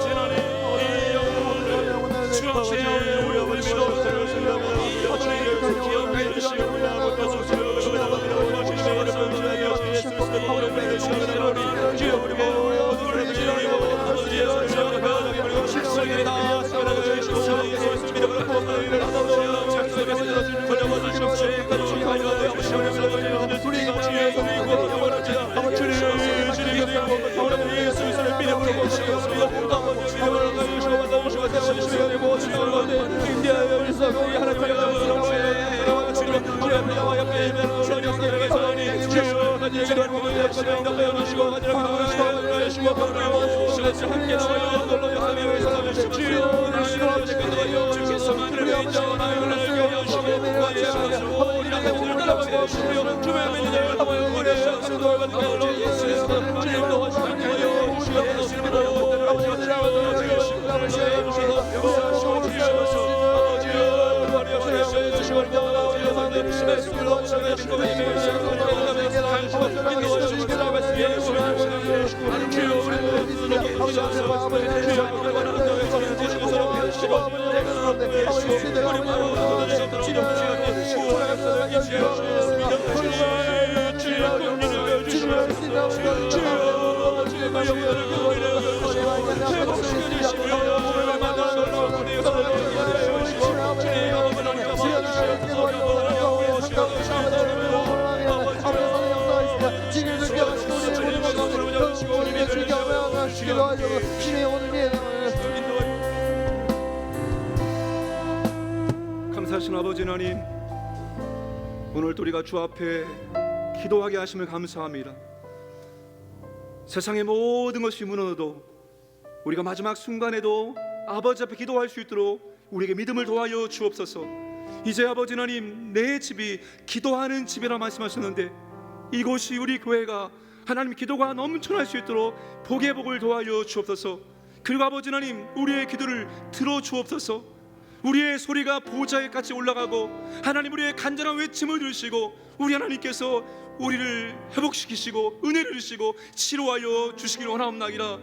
지나니 이 영혼을 주옵시니 우리 믿어 기억해 주시고 감사하신 아버지 하나님, 오늘 우리가 주 앞에 기도하게 하심을 감사합니다. 세상의 모든 것이 무너져도 우리가 마지막 순간에도 아버지 앞에 기도할 수 있도록 우리에게 믿음을 도와여 주옵소서. 이제 아버지 하나님, 내 집이 기도하는 집이라 말씀하셨는데 이곳이 우리 교회가 하나님 기도가 넘쳐날 수 있도록 복의 복을 도와여 주옵소서. 그리고 아버지 하나님, 우리의 기도를 들어 주옵소서. 우리의 소리가 보좌에 같이 올라가고 하나님 우리의 간절한 외침을 들으시고 우리 하나님께서 우리를 회복시키시고 은혜를 주시고 치료하여 주시기를 원하옵나이다.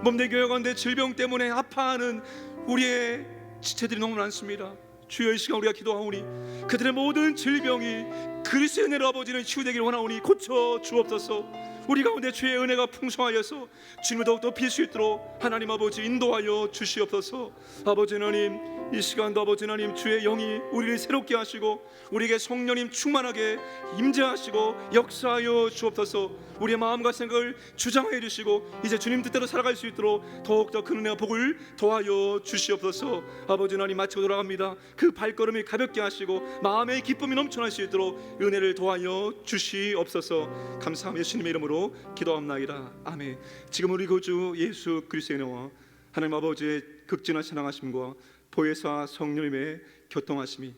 몸내 교회 가운데 질병 때문에 아파하는 우리의 지체들이 너무 많습니다. 주여, 이 시간 우리가 기도하오니 그들의 모든 질병이 그리스도의 은혜로 아버지는 치유되기를 원하오니 고쳐 주옵소서. 우리 가운데 주의 은혜가 풍성하여서 주님을 더욱더 빌 수 있도록 하나님 아버지 인도하여 주시옵소서. 아버지 하나님, 이 시간도 아버지 하나님 주의 영이 우리를 새롭게 하시고 우리에게 성령님 충만하게 임재하시고 역사하여 주옵소서. 우리의 마음과 생각을 주장해 주시고 이제 주님 뜻대로 살아갈 수 있도록 더욱더 큰 은혜와 복을 더하여 주시옵소서. 아버지 하나님, 마치고 돌아갑니다. 그 발걸음이 가볍게 하시고 마음의 기쁨이 넘쳐날 수 있도록 은혜를 더하여 주시옵소서. 감사하며 예수님의 이름으로 기도합나이다. 아멘. 지금 우리 구주 예수 그리스도의 은혜와 하나님 아버지의 극진한 사랑하심과 보혜사 성령님의 교통하심이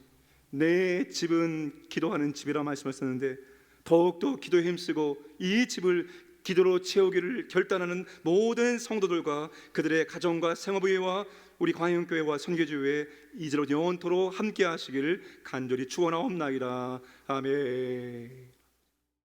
내 집은 기도하는 집이라 말씀하셨는데 더욱더 기도에 힘쓰고 이 집을 기도로 채우기를 결단하는 모든 성도들과 그들의 가정과 생업의회와 우리 광영교회와 선교지회에 이제로 영원토록 함께 하시기를 간절히 축원하옵나이다. 아멘.